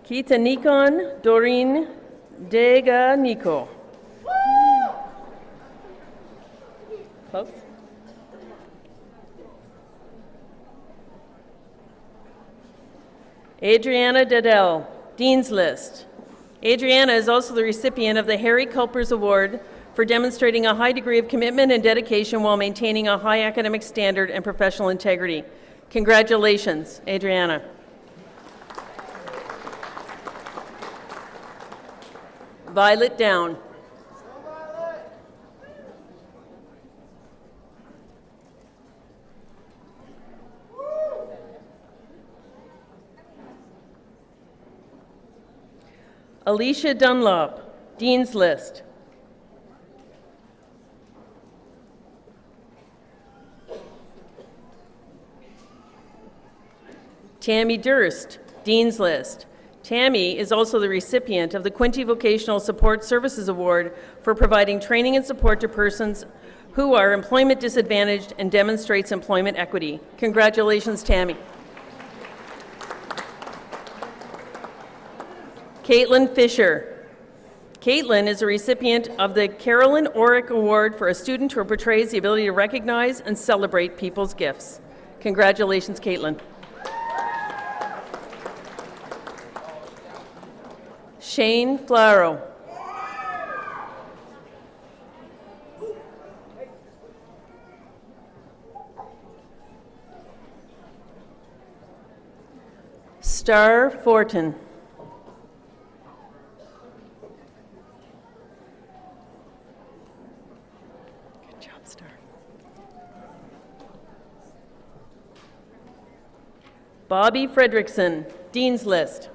Kita Nikon Doreen Dega Nico. Close. Adriana Dedel, Dean's List. Adriana is also the recipient of the Harry Culpers Award for demonstrating a high degree of commitment and dedication while maintaining a high academic standard and professional integrity. Congratulations, Adriana. Violet Down. Alicia Dunlop, Dean's List. Tammy Durst, Dean's List. Tammy is also the recipient of the Quinte Vocational Support Services Award for providing training and support to persons who are employment disadvantaged and demonstrates employment equity. Congratulations, Tammy. Caitlin Fisher. Caitlin is a recipient of the Carolyn Orrick Award for a student who portrays the ability to recognize and celebrate people's gifts. Congratulations, Caitlin. Shane Flaro. Star Fortin. Good job, Star. Bobby Fredrickson, Dean's List.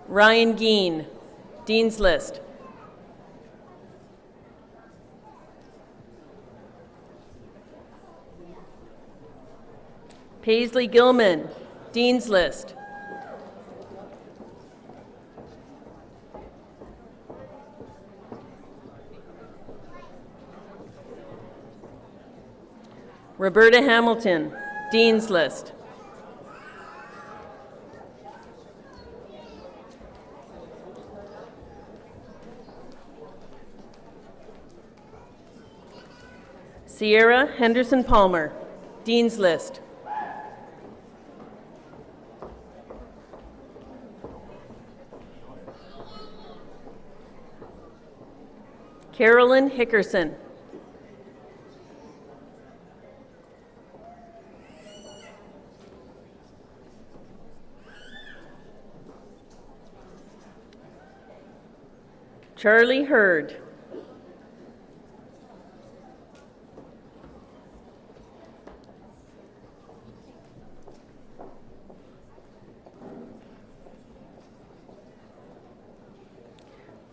Ryan Geen, Dean's List. Paisley Gilman, Dean's List. Roberta Hamilton, Dean's List. Sierra Henderson Palmer, Dean's List. Carolyn Hickerson. Charlie Hurd.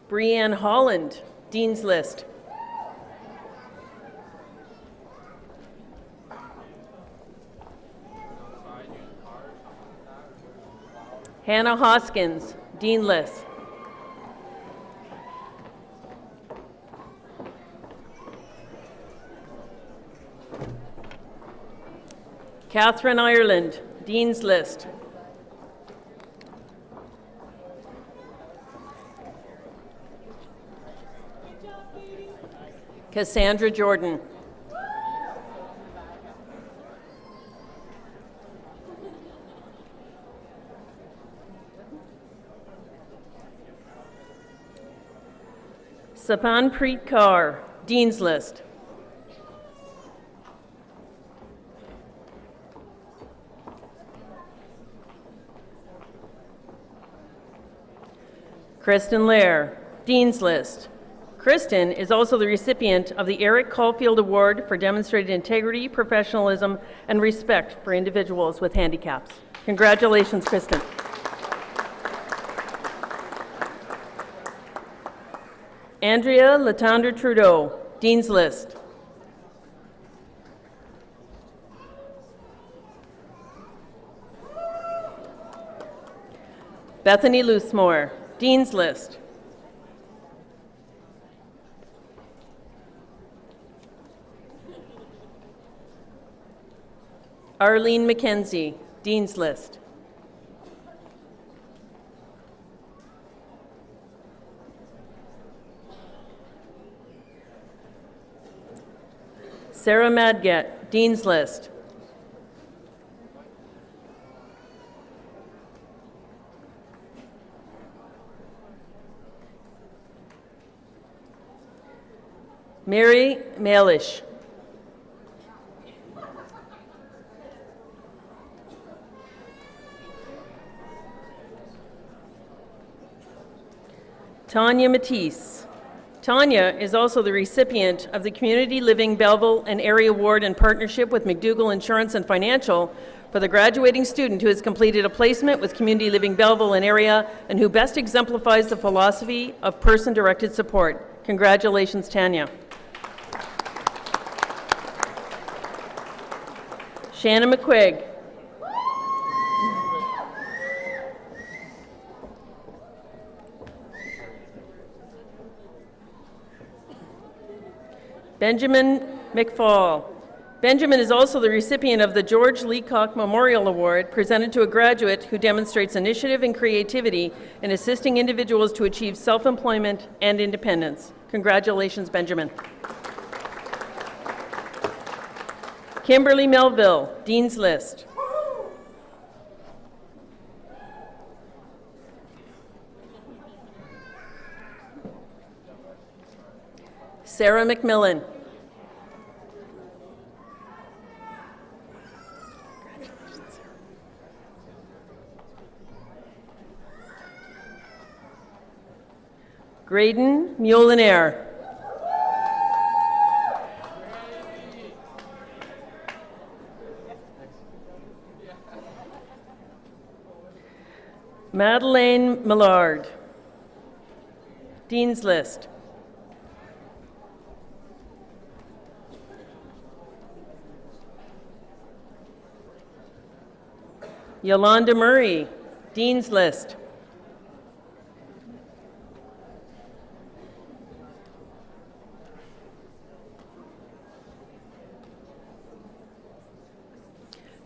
Brianne Holland, Dean's List. Hannah Hoskins, Dean List. Catherine Ireland, Dean's List. Cassandra Jordan. Sapanpreet Kaur, Dean's List. Kristen Lair, Dean's List. Kristen is also the recipient of the Eric Caulfield Award for demonstrated integrity, professionalism, and respect for individuals with handicaps. Congratulations, Kristen. Andrea Latondra Trudeau, Dean's List. Bethany Loosemore, Dean's List. Arlene McKenzie, Dean's List. Sarah Madget, Dean's List. Mary Malish. Tanya Matisse. Tanya is also the recipient of the Community Living Belleville and Area Award in partnership with McDougall Insurance and Financial for the graduating student who has completed a placement with Community Living Belleville and Area and who best exemplifies the philosophy of person-directed support. Congratulations, Tanya. Shannon McQuigg. Benjamin McFall. Benjamin is also the recipient of the George Leacock Memorial Award presented to a graduate who demonstrates initiative and creativity in assisting individuals to achieve self-employment and independence. Congratulations, Benjamin. Kimberly Melville, Dean's List. Sarah McMillan. Graydon Mullinaire. Madeleine Millard. Dean's List. Yolanda Murray, Dean's List.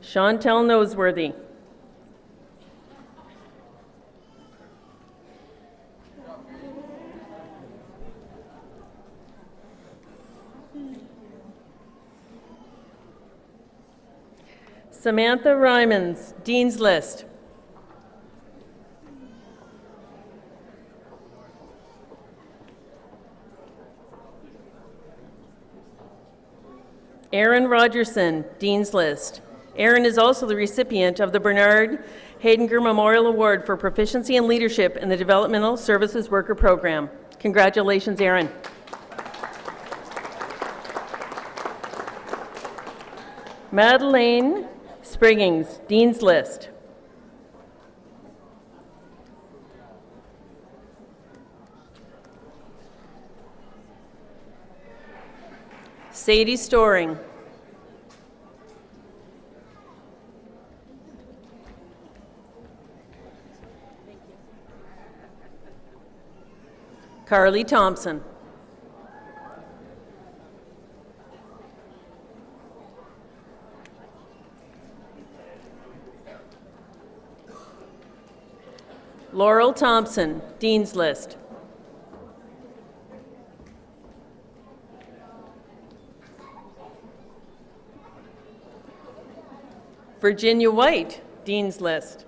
Chantel Noseworthy. Samantha Ryman's, Dean's List. Aaron Rogerson, Dean's List. Aaron is also the recipient of the Bernard Haydinger Memorial Award for Proficiency and Leadership in the Developmental Services Worker Program. Congratulations, Aaron. Madeleine Spriggins, Dean's List. Sadie Storing. Carly Thompson. Laurel Thompson, Dean's List. Virginia White, Dean's List.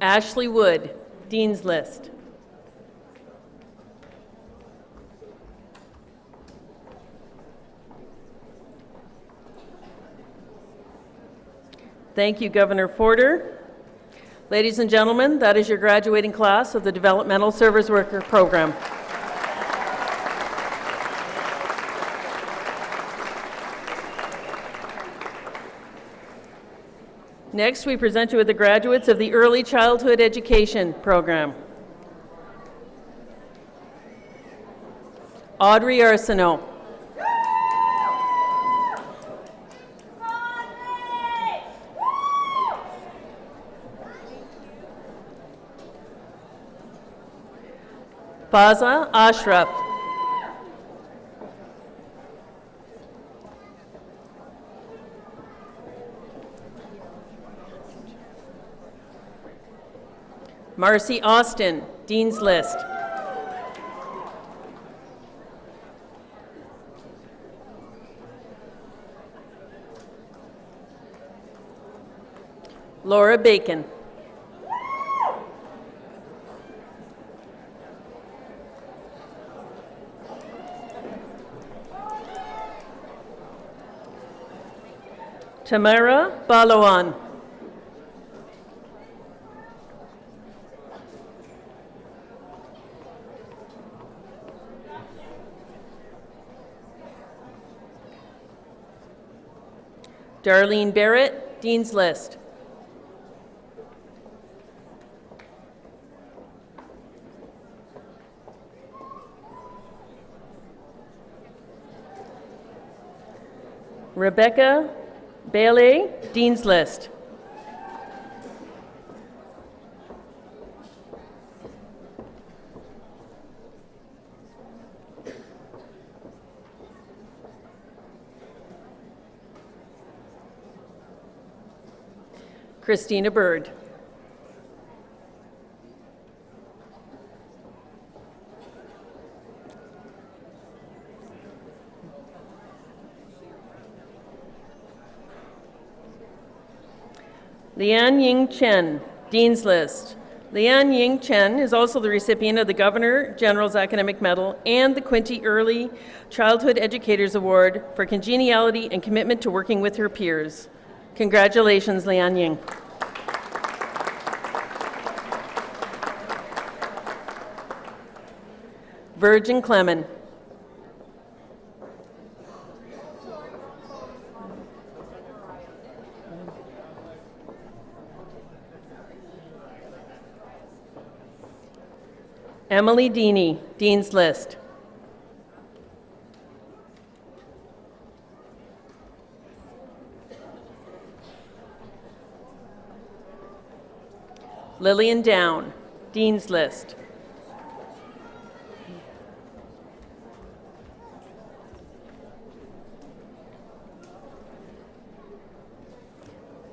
Ashley Wood, Dean's List. Thank you, Governor Porter. Ladies and gentlemen, that is your graduating class of the Developmental Service Worker Program. Next, we present you with the graduates of the Early Childhood Education Program. Audrey Arsenault. Faza Ashraf. Marcy Austin, Dean's List. Laura Bacon. Tamara Balawan. Darlene Barrett, Dean's List. Rebecca Bailey, Dean's List. Christina Bird. Lian Ying Chen, Dean's List. Lian Ying Chen is also the recipient of the Governor General's Academic Medal and the Quinte Early Childhood Educators Award for congeniality and commitment to working with her peers. Congratulations, Lian Ying. Virgin Clement. Emily Deeney, Dean's List. Lillian Down, Dean's List.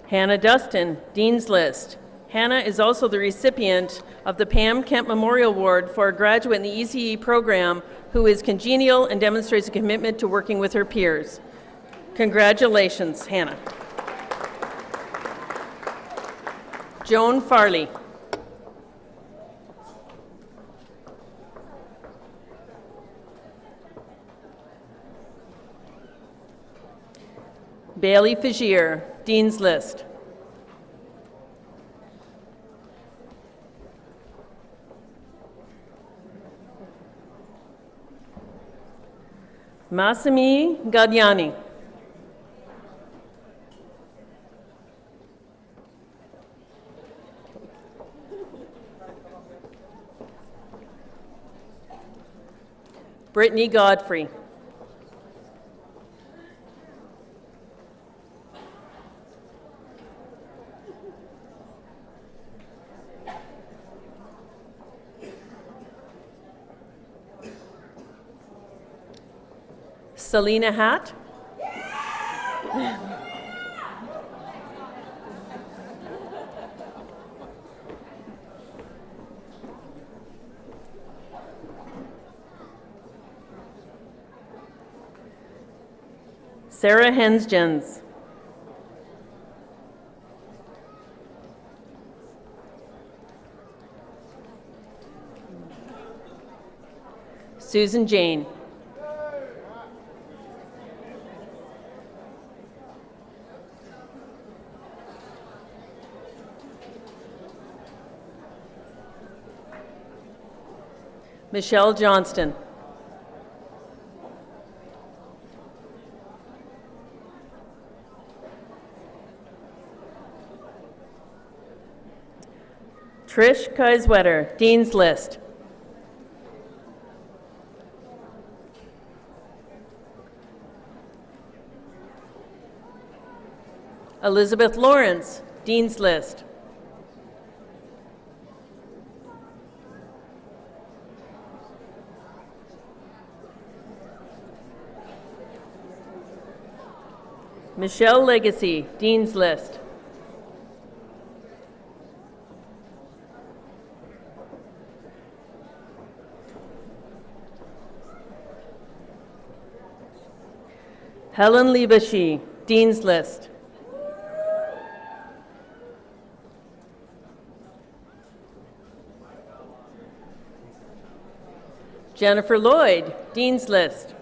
Hannah Dustin, Dean's List. Hannah is also the recipient of the Pam Kemp Memorial Award for a graduate in the ECE program who is congenial and demonstrates a commitment to working with her peers. Congratulations, Hannah. Joan Farley. Bailey Figier, Dean's List. Massimi Gadiani. Brittany Godfrey. Selena Hatt. Sarah Hensgens. Susan Jane. Michelle Johnston. Trish Kaiswetter, Dean's List. Elizabeth Lawrence, Dean's List. Michelle Legacy, Dean's List. Helen Liebeshi, Dean's List. Jennifer Lloyd, Dean's List.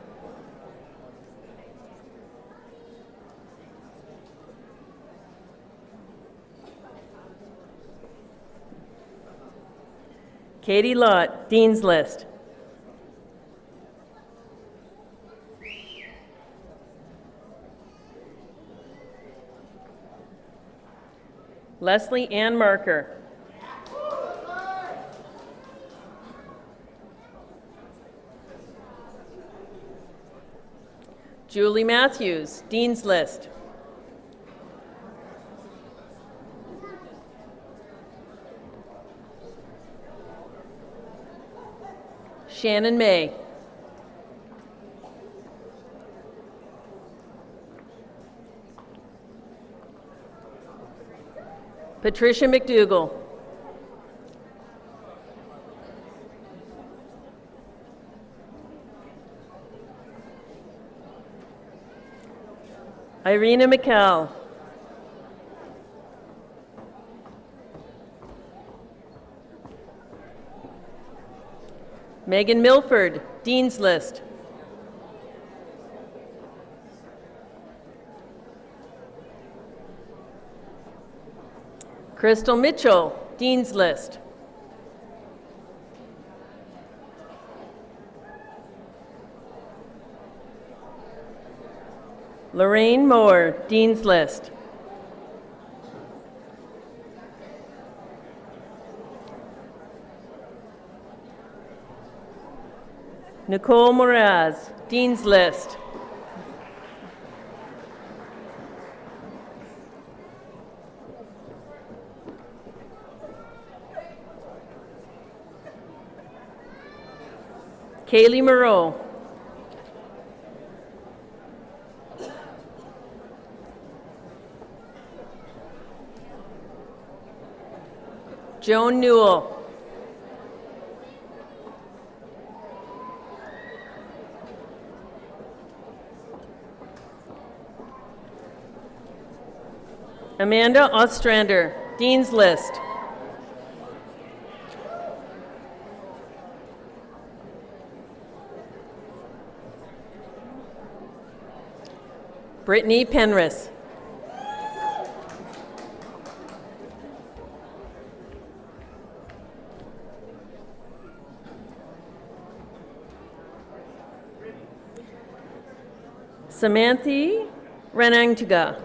Katie Lott, Dean's List. Leslie Ann Marker. Julie Matthews, Dean's List. Shannon May. Patricia McDougall. Irina McCall. Megan Milford, Dean's List. Crystal Mitchell, Dean's List. Lorraine Moore, Dean's List. Nicole Moraz, Dean's List. Kaylee Moreau. Joan Newell. Amanda Ostrander, Dean's List. Brittany Penrith. Samantha Renangtiga.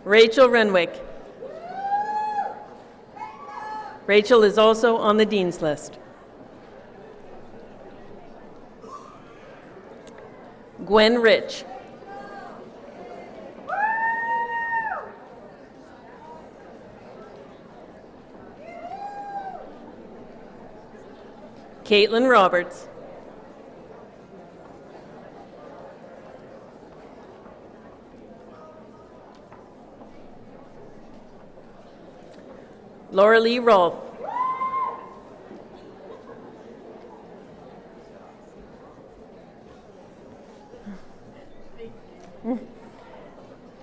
Rachel Renwick. Rachel is also on the Dean's List. Gwen Rich. Caitlin Roberts. Laura Lee Rolfe.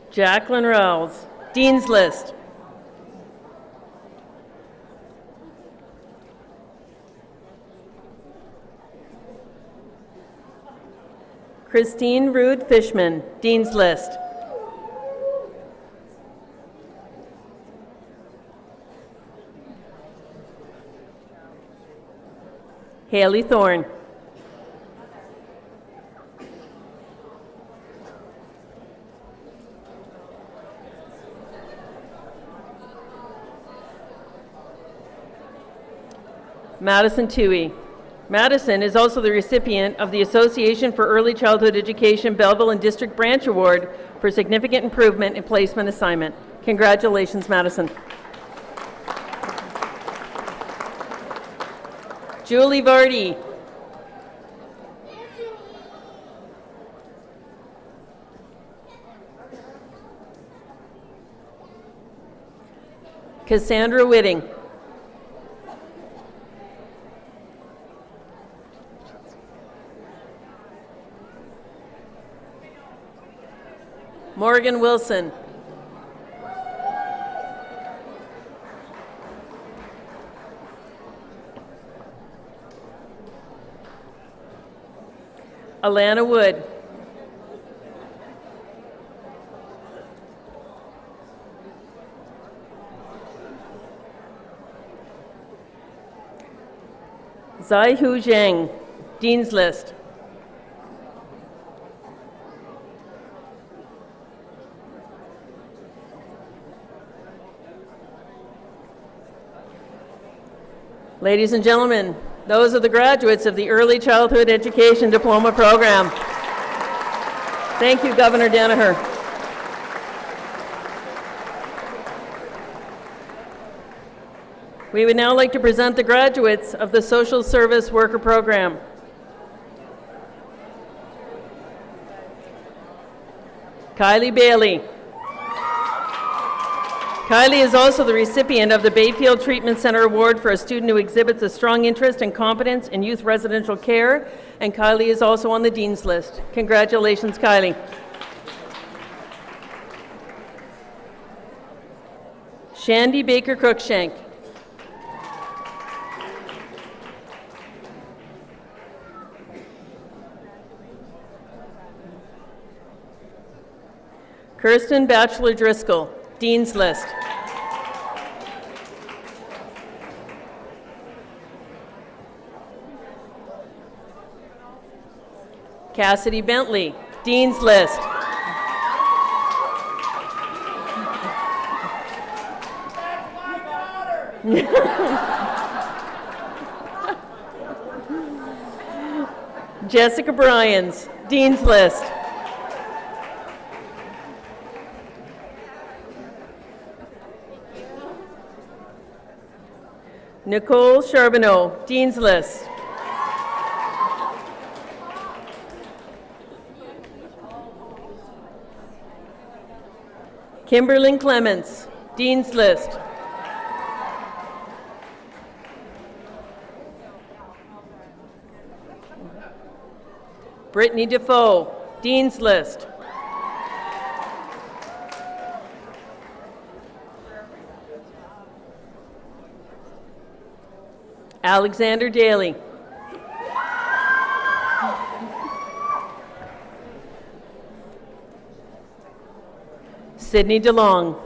Jacqueline Rawls, Dean's List. Christine Rude Fishman, Dean's List. Haley Thorne. Madison Toohey. Madison is also the recipient of the Association for Early Childhood Education Belleville and District Branch Award for significant improvement in placement assignment. Congratulations, Madison. Julie Vardy. Cassandra Whitting. Morgan Wilson. Alana Wood. Zaihu Zhang, Dean's List. Ladies and gentlemen, those are the graduates of the Early Childhood Education Diploma Program. Thank you, Governor Danaher. We would now like to present the graduates of the Social Service Worker Program. Kylie Bailey. Kylie is also the recipient of the Bayfield Treatment Center Award for a student who exhibits a strong interest and competence in youth residential care, and Kylie is also on the Dean's List. Congratulations, Kylie. Shandy Baker Cruikshank. Kirsten Batchelor Driscoll, Dean's List. Cassidy Bentley, Dean's List. Jessica Bryans, Dean's List. Nicole Charbonneau, Dean's List. Kimberlyn Clements, Dean's List. Brittany Defoe, Dean's List. Alexander Daly. Sydney DeLong.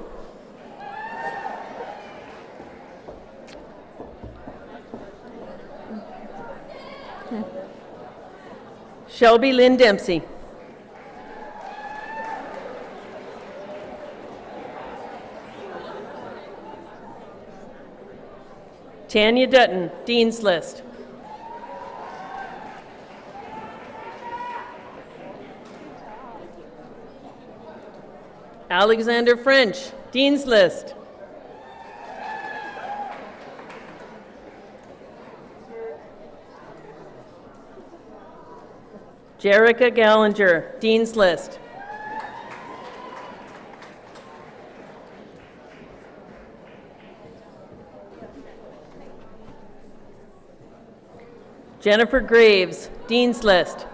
Shelby Lynn Dempsey. Tanya Dutton, Dean's List. Alexander French, Dean's List. Jerica Gallinger, Dean's List. Jennifer Graves, Dean's List.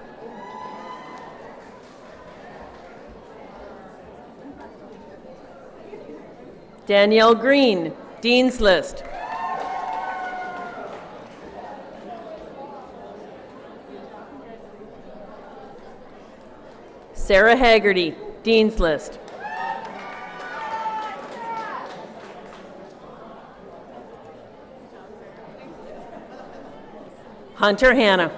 Danielle Green, Dean's List. Sarah Haggerty, Dean's List. Hunter Hanna.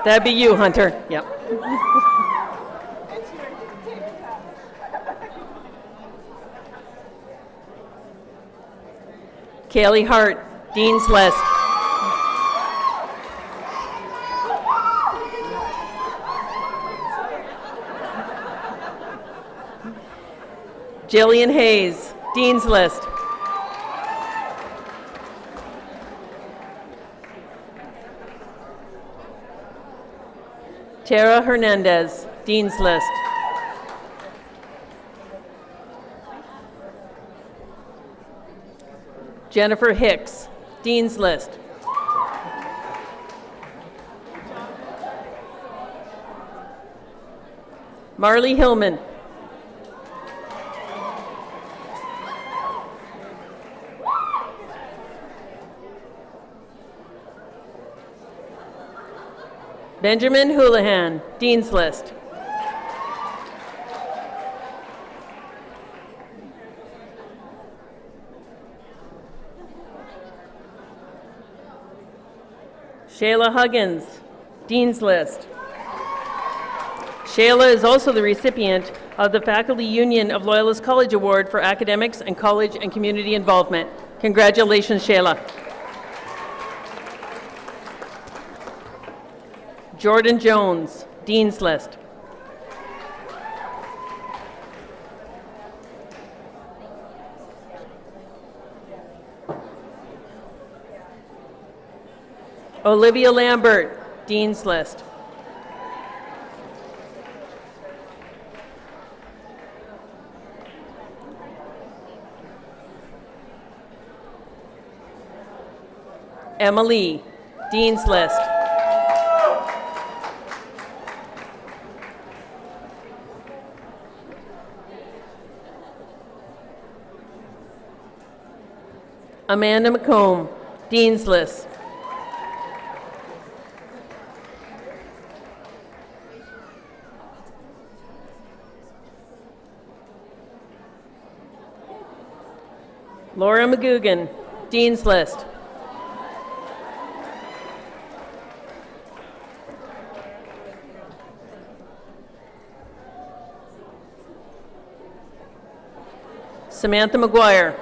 That'd be you, Hunter. Yep. Kaylee Hart, Dean's List. Jillian Hayes, Dean's List. Tara Hernandez, Dean's List. Jennifer Hicks, Dean's List. Marley Hillman. Benjamin Houlihan, Dean's List. Shayla Huggins, Dean's List. Shayla is also the recipient of the Faculty Union of Loyalist College Award for Academics and College and Community Involvement. Congratulations, Shayla. Jordan Jones, Dean's List. Olivia Lambert, Dean's List. Emily, Dean's List. Amanda McComb, Dean's List. Laura McGugan, Dean's List. Samantha McGuire.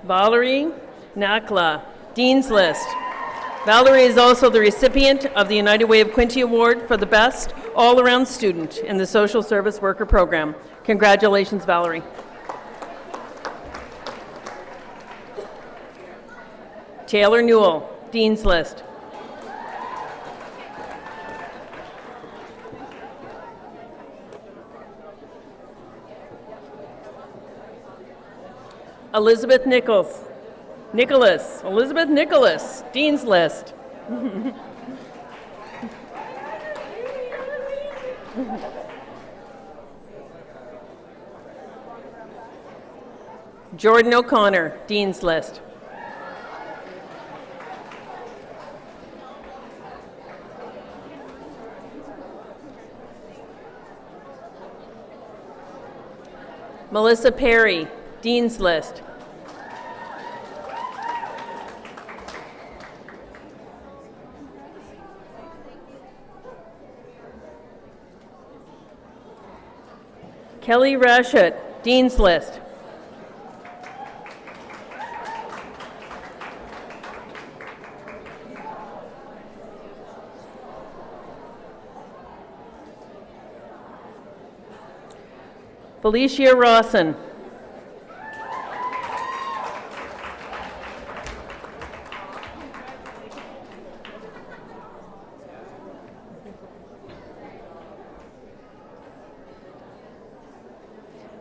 Valerie Nakla, Dean's List. Valerie is also the recipient of the United Way of Quinte Award for the Best All-Around Student in the Social Service Worker Program. Congratulations, Valerie. Taylor Newell, Dean's List. Elizabeth Nicholas, Dean's List. Jordan O'Connor, Dean's List. Melissa Perry, Dean's List. Kelly Rashut, Dean's List. Felicia Rawson.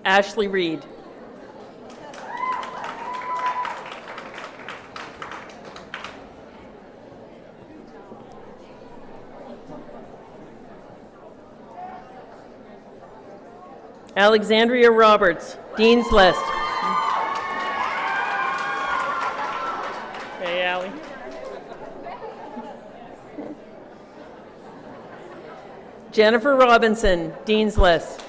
Ashley Reed. Alexandria Roberts, Dean's List. Hey, Allie. Jennifer Robinson, Dean's List.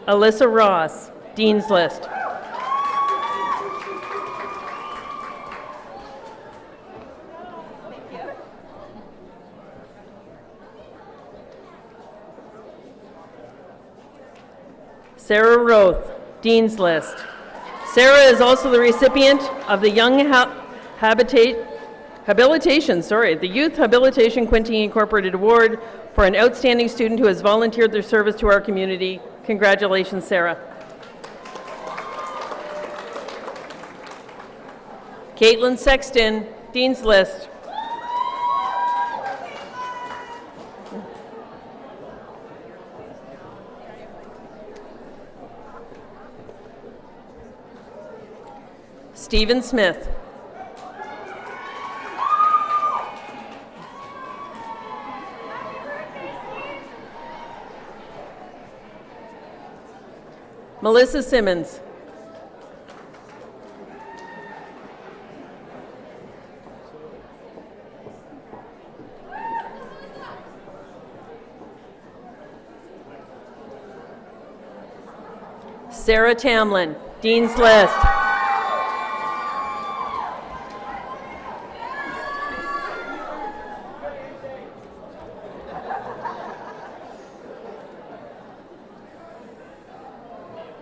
Alyssa Ross, Dean's List. Sarah Roth, Dean's List. Sarah is also the recipient of the Young Habitat the Youth Habilitation Quinte Incorporated Award for an outstanding student who has volunteered their service to our community. Congratulations, Sarah. Caitlin Sexton, Dean's List. Stephen Smith. Melissa Simmons. Sarah Tamlin, Dean's List.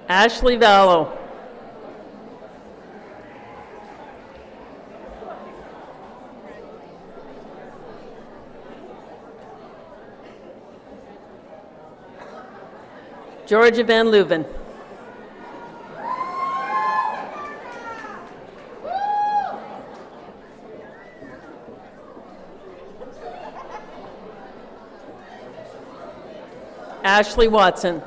Ashley Vallow. Georgia Van Leuven. Ashley Watson.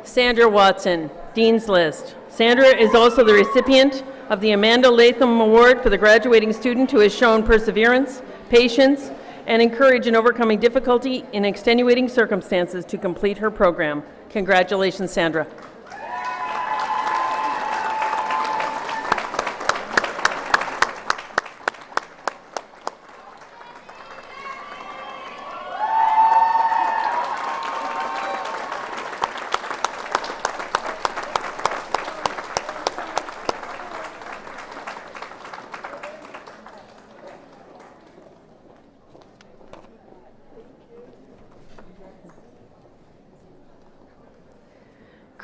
Sandra Watson, Dean's List. Sandra is also the recipient of the Amanda Latham Award for the graduating student who has shown perseverance, patience, and courage in overcoming difficulty in extenuating circumstances to complete her program. Congratulations, Sandra.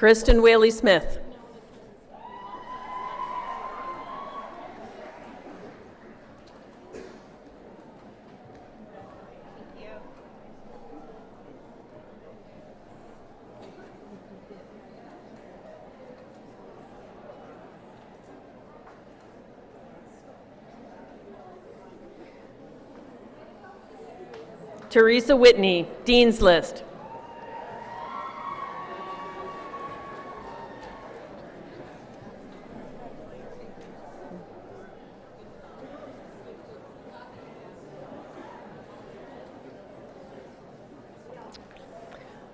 Kristen Whaley Smith. Teresa Whitney, Dean's List.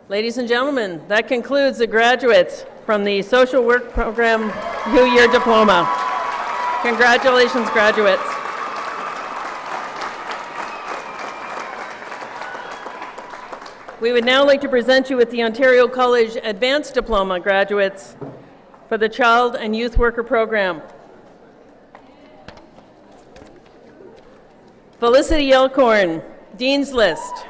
Ladies and gentlemen, that concludes the graduates from the Social Work Program New Year Diploma. Congratulations, graduates. We would now like to present you with the Ontario College Advanced Diploma graduates for the Child and Youth Worker Program. Felicity Elkhorn, Dean's List.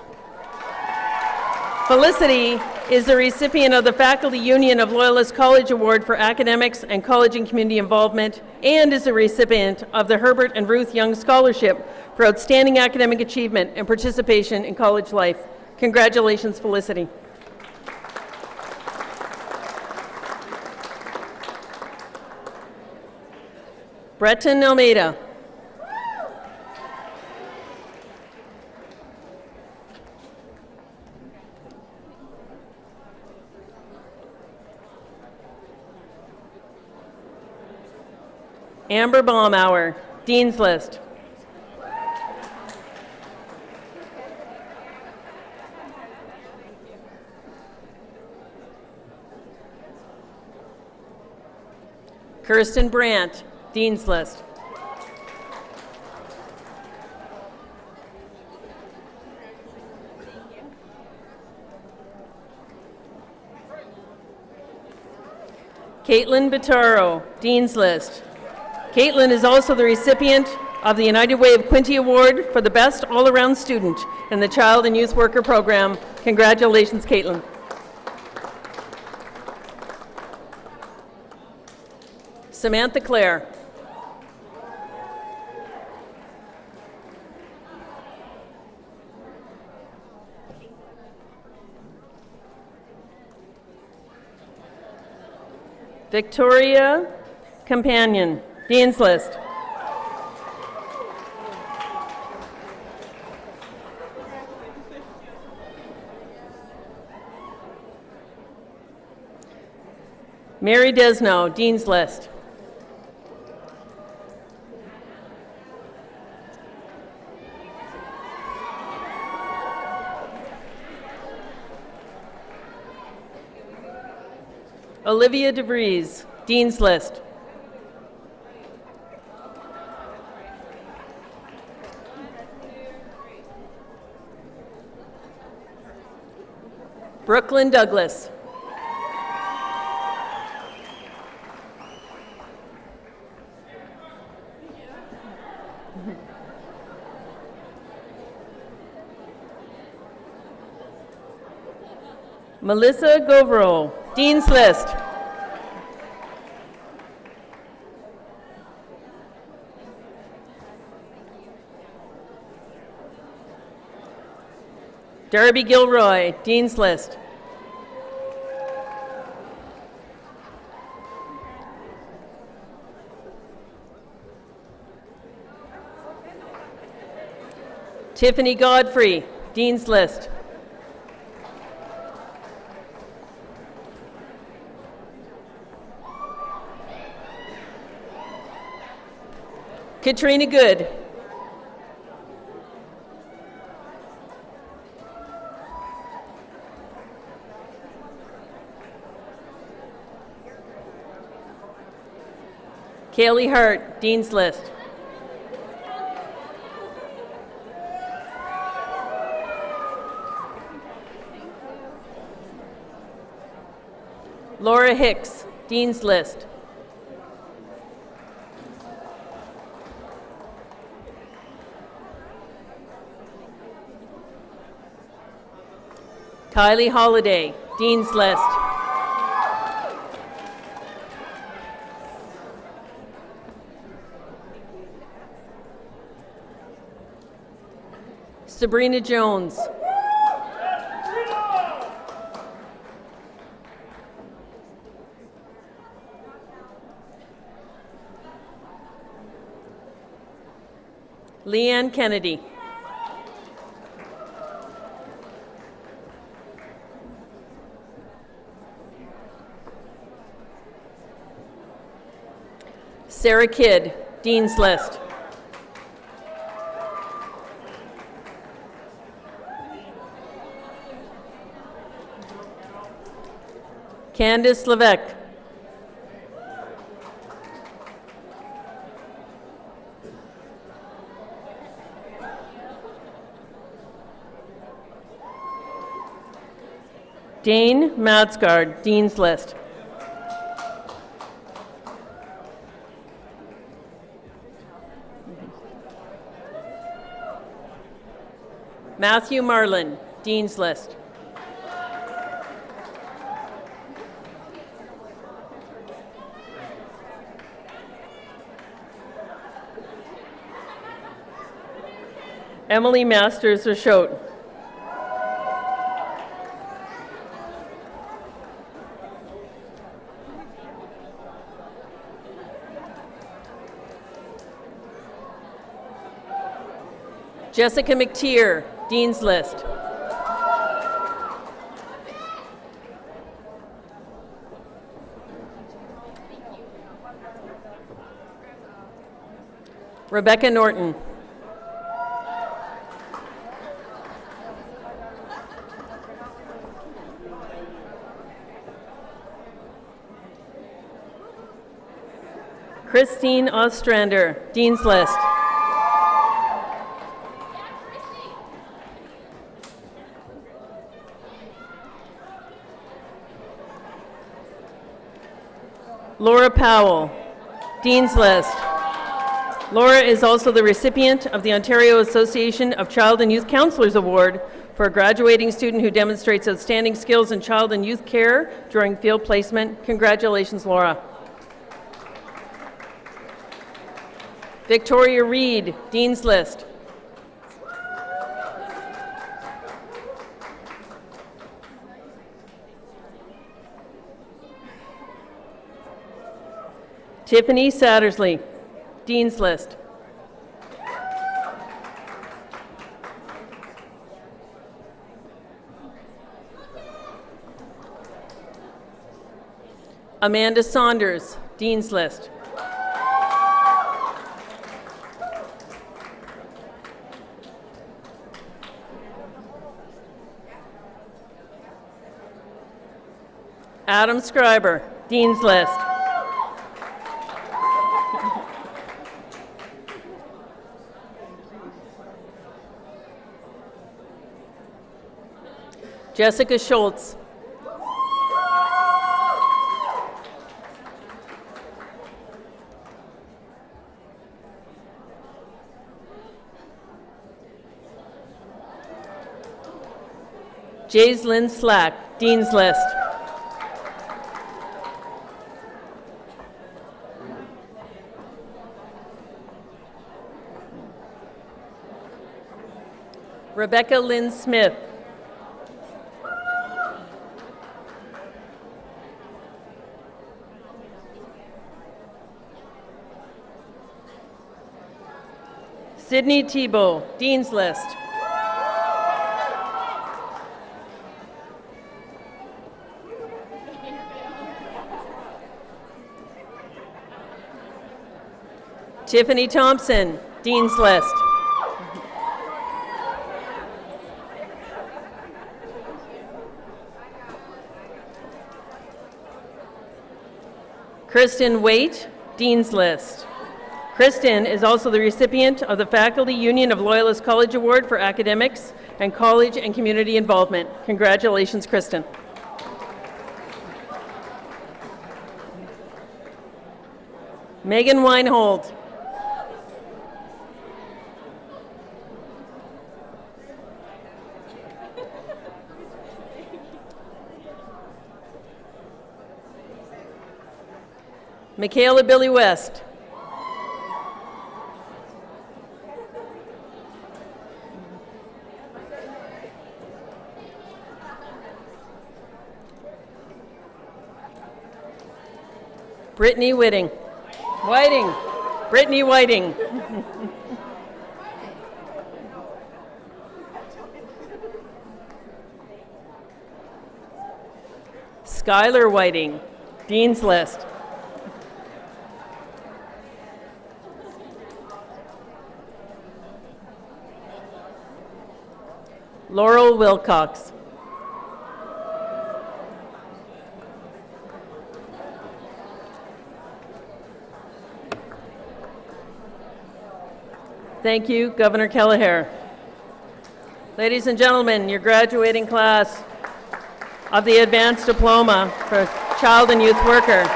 Felicity is the recipient of the Faculty Union of Loyalist College Award for Academics and College and Community Involvement, and is the recipient of the Herbert and Ruth Young Scholarship for Outstanding Academic Achievement and Participation in College Life. Congratulations, Felicity. Breton Almeida. Amber Baumauer, Dean's List. Kirsten Brandt, Dean's List. Caitlin Bitaro, Dean's List. Caitlin is also the recipient of the United Way of Quinte Award for the Best All-Around Student in the Child and Youth Worker Program. Congratulations, Caitlin. Samantha Clare. Victoria Companion, Dean's List. Mary Desno, Dean's List. Olivia DeVries, Dean's List. Brooklyn Douglas. Melissa Govero, Dean's List. Darby Gilroy, Dean's List. Tiffany Godfrey, Dean's List. Katrina Good. Kaylee Hart, Dean's List. Laura Hicks, Dean's List. Kylie Holiday, Dean's List. Sabrina Jones. Leanne Kennedy. Sarah Kidd, Dean's List. Candice Levesque. Dane Madsgaard, Dean's List. Matthew Marlin, Dean's List. Emily Masters Rashote. Jessica McTeer, Dean's List. Rebecca Norton. Christine Ostrander, Dean's List. Laura Powell, Dean's List. Laura is also the recipient of the Ontario Association of Child and Youth Counselors Award for a graduating student who demonstrates outstanding skills in child and youth care during field placement. Congratulations, Laura. Victoria Reed, Dean's List. Tiffany Sattersley, Dean's List. Amanda Saunders, Dean's List. Adam Scriber, Dean's List. Jessica Schultz. Jaislyn Slack, Dean's List. Rebecca Lynn Smith. Sydney Thibault, Dean's List. Tiffany Thompson, Dean's List. Kristen Waite, Dean's List. Kristen is also the recipient of the Faculty Union of Loyalist College Award for Academics and College and Community Involvement. Congratulations, Kristen. Megan Weinhold. Michaela Billy West. Brittany Whiting. Brittany Whiting. Skylar Whiting, Dean's List. Laurel Wilcox. Thank you, Governor Kelleher. Ladies and gentlemen, your graduating class of the Advanced Diploma for Child and Youth Worker.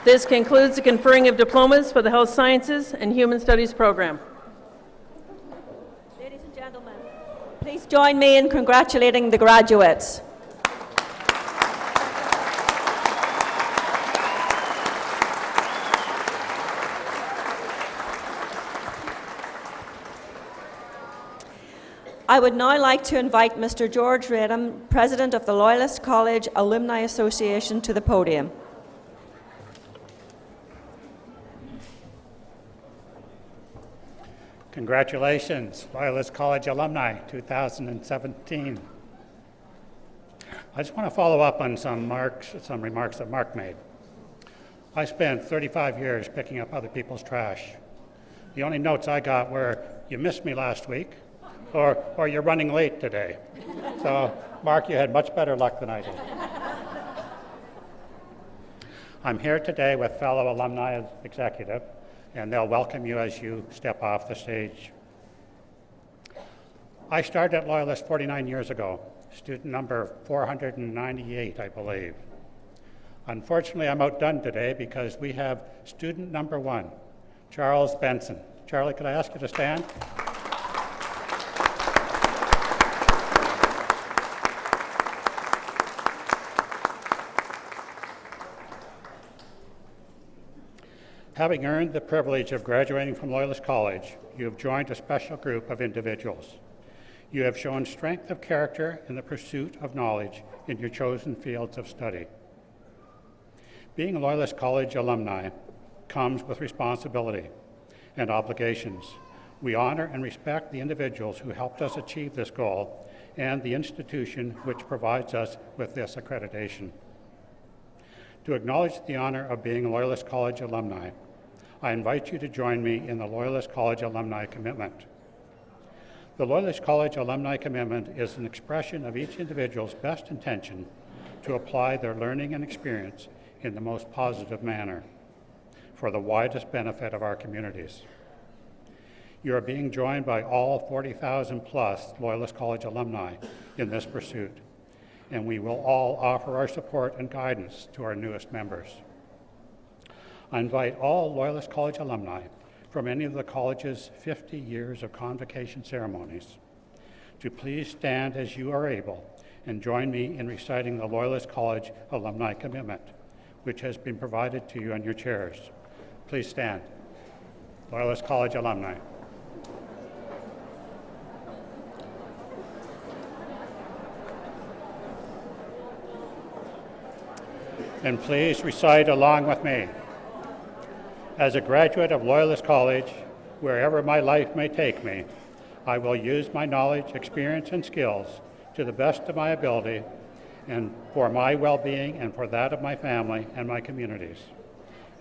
This concludes the conferring of diplomas for the Health Sciences and Human Studies program. Ladies and gentlemen, please join me in congratulating the graduates. I would now like to invite Mr. George Radham, President of the Loyalist College Alumni Association, to the podium. Congratulations, Loyalist College Alumni 2017. I just want to follow up on some remarks that Mark made. I spent 35 years picking up other people's trash. The only notes I got were, you missed me last week, or you're running late today. So, Mark, you had much better luck than I did. I'm here today with fellow alumni executive, and they'll welcome you as you step off the stage. I started at Loyalist 49 years ago, student number 498, I believe. Unfortunately, I'm outdone today because we have student number 1, Charles Benson. Charlie, could I ask you to stand? Having earned the privilege of graduating from Loyalist College, you have joined a special group of individuals. You have shown strength of character in the pursuit of knowledge in your chosen fields of study. Being a Loyalist College alumni comes with responsibility and obligations. We honor and respect the individuals who helped us achieve this goal and the institution which provides us with this accreditation. To acknowledge the honor of being a Loyalist College alumni, I invite you to join me in the Loyalist College Alumni Commitment. The Loyalist College Alumni Commitment is an expression of each individual's best intention to apply their learning and experience in the most positive manner for the widest benefit of our communities. You are being joined by all 40,000 plus Loyalist College alumni in this pursuit, and we will all offer our support and guidance to our newest members. I invite all Loyalist College alumni from any of the college's 50 years of convocation ceremonies to please stand as you are able and join me in reciting the Loyalist College Alumni Commitment, which has been provided to you on your chairs. Please stand. Loyalist College alumni. And please recite along with me. As a graduate of Loyalist College, wherever my life may take me, I will use my knowledge, experience, and skills to the best of my ability and for my well-being and for that of my family and my communities,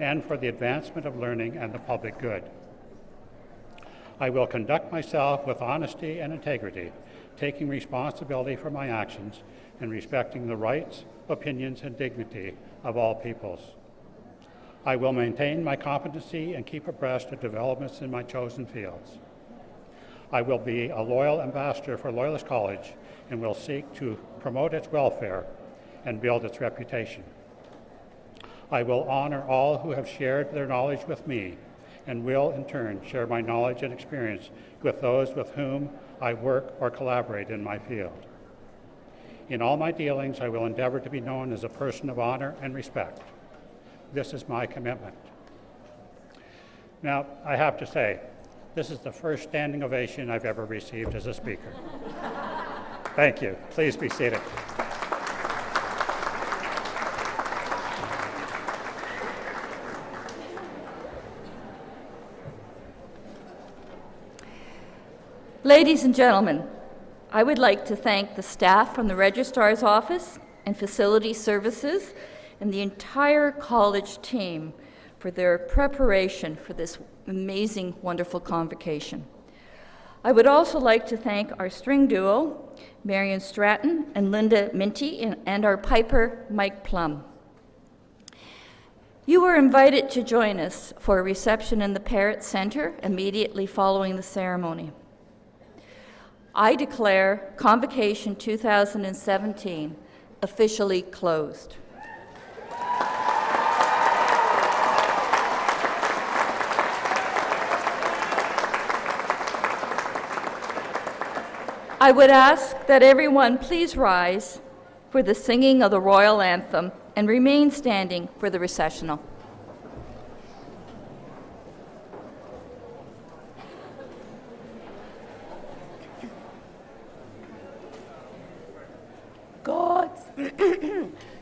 and for the advancement of learning and the public good. I will conduct myself with honesty and integrity, taking responsibility for my actions and respecting the rights, opinions, and dignity of all peoples. I will maintain my competency and keep abreast of developments in my chosen fields. I will be a loyal ambassador for Loyalist College and will seek to promote its welfare and build its reputation. I will honor all who have shared their knowledge with me and will, in turn, share my knowledge and experience with those with whom I work or collaborate in my field. In all my dealings, I will endeavor to be known as a person of honor and respect. This is my commitment. Now, I have to say, this is the first standing ovation I've ever received as a speaker. Thank you. Please be seated. Ladies and gentlemen, I would like to thank the staff from the Registrar's Office and Facility Services and the entire college team for their preparation for this amazing, wonderful convocation. I would also like to thank our string duo, Marion Stratton and Linda Minty, and our piper, Mike Plum. You were invited to join us for a reception in the Parrott Center immediately following the ceremony. I declare Convocation 2017 officially closed. I would ask that everyone please rise for the singing of the Royal Anthem and remain standing for the recessional.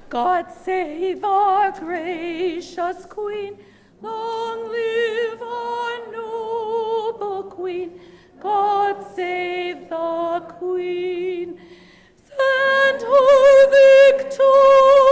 God save our gracious Queen, long live our noble Queen. God save the Queen, send her victory.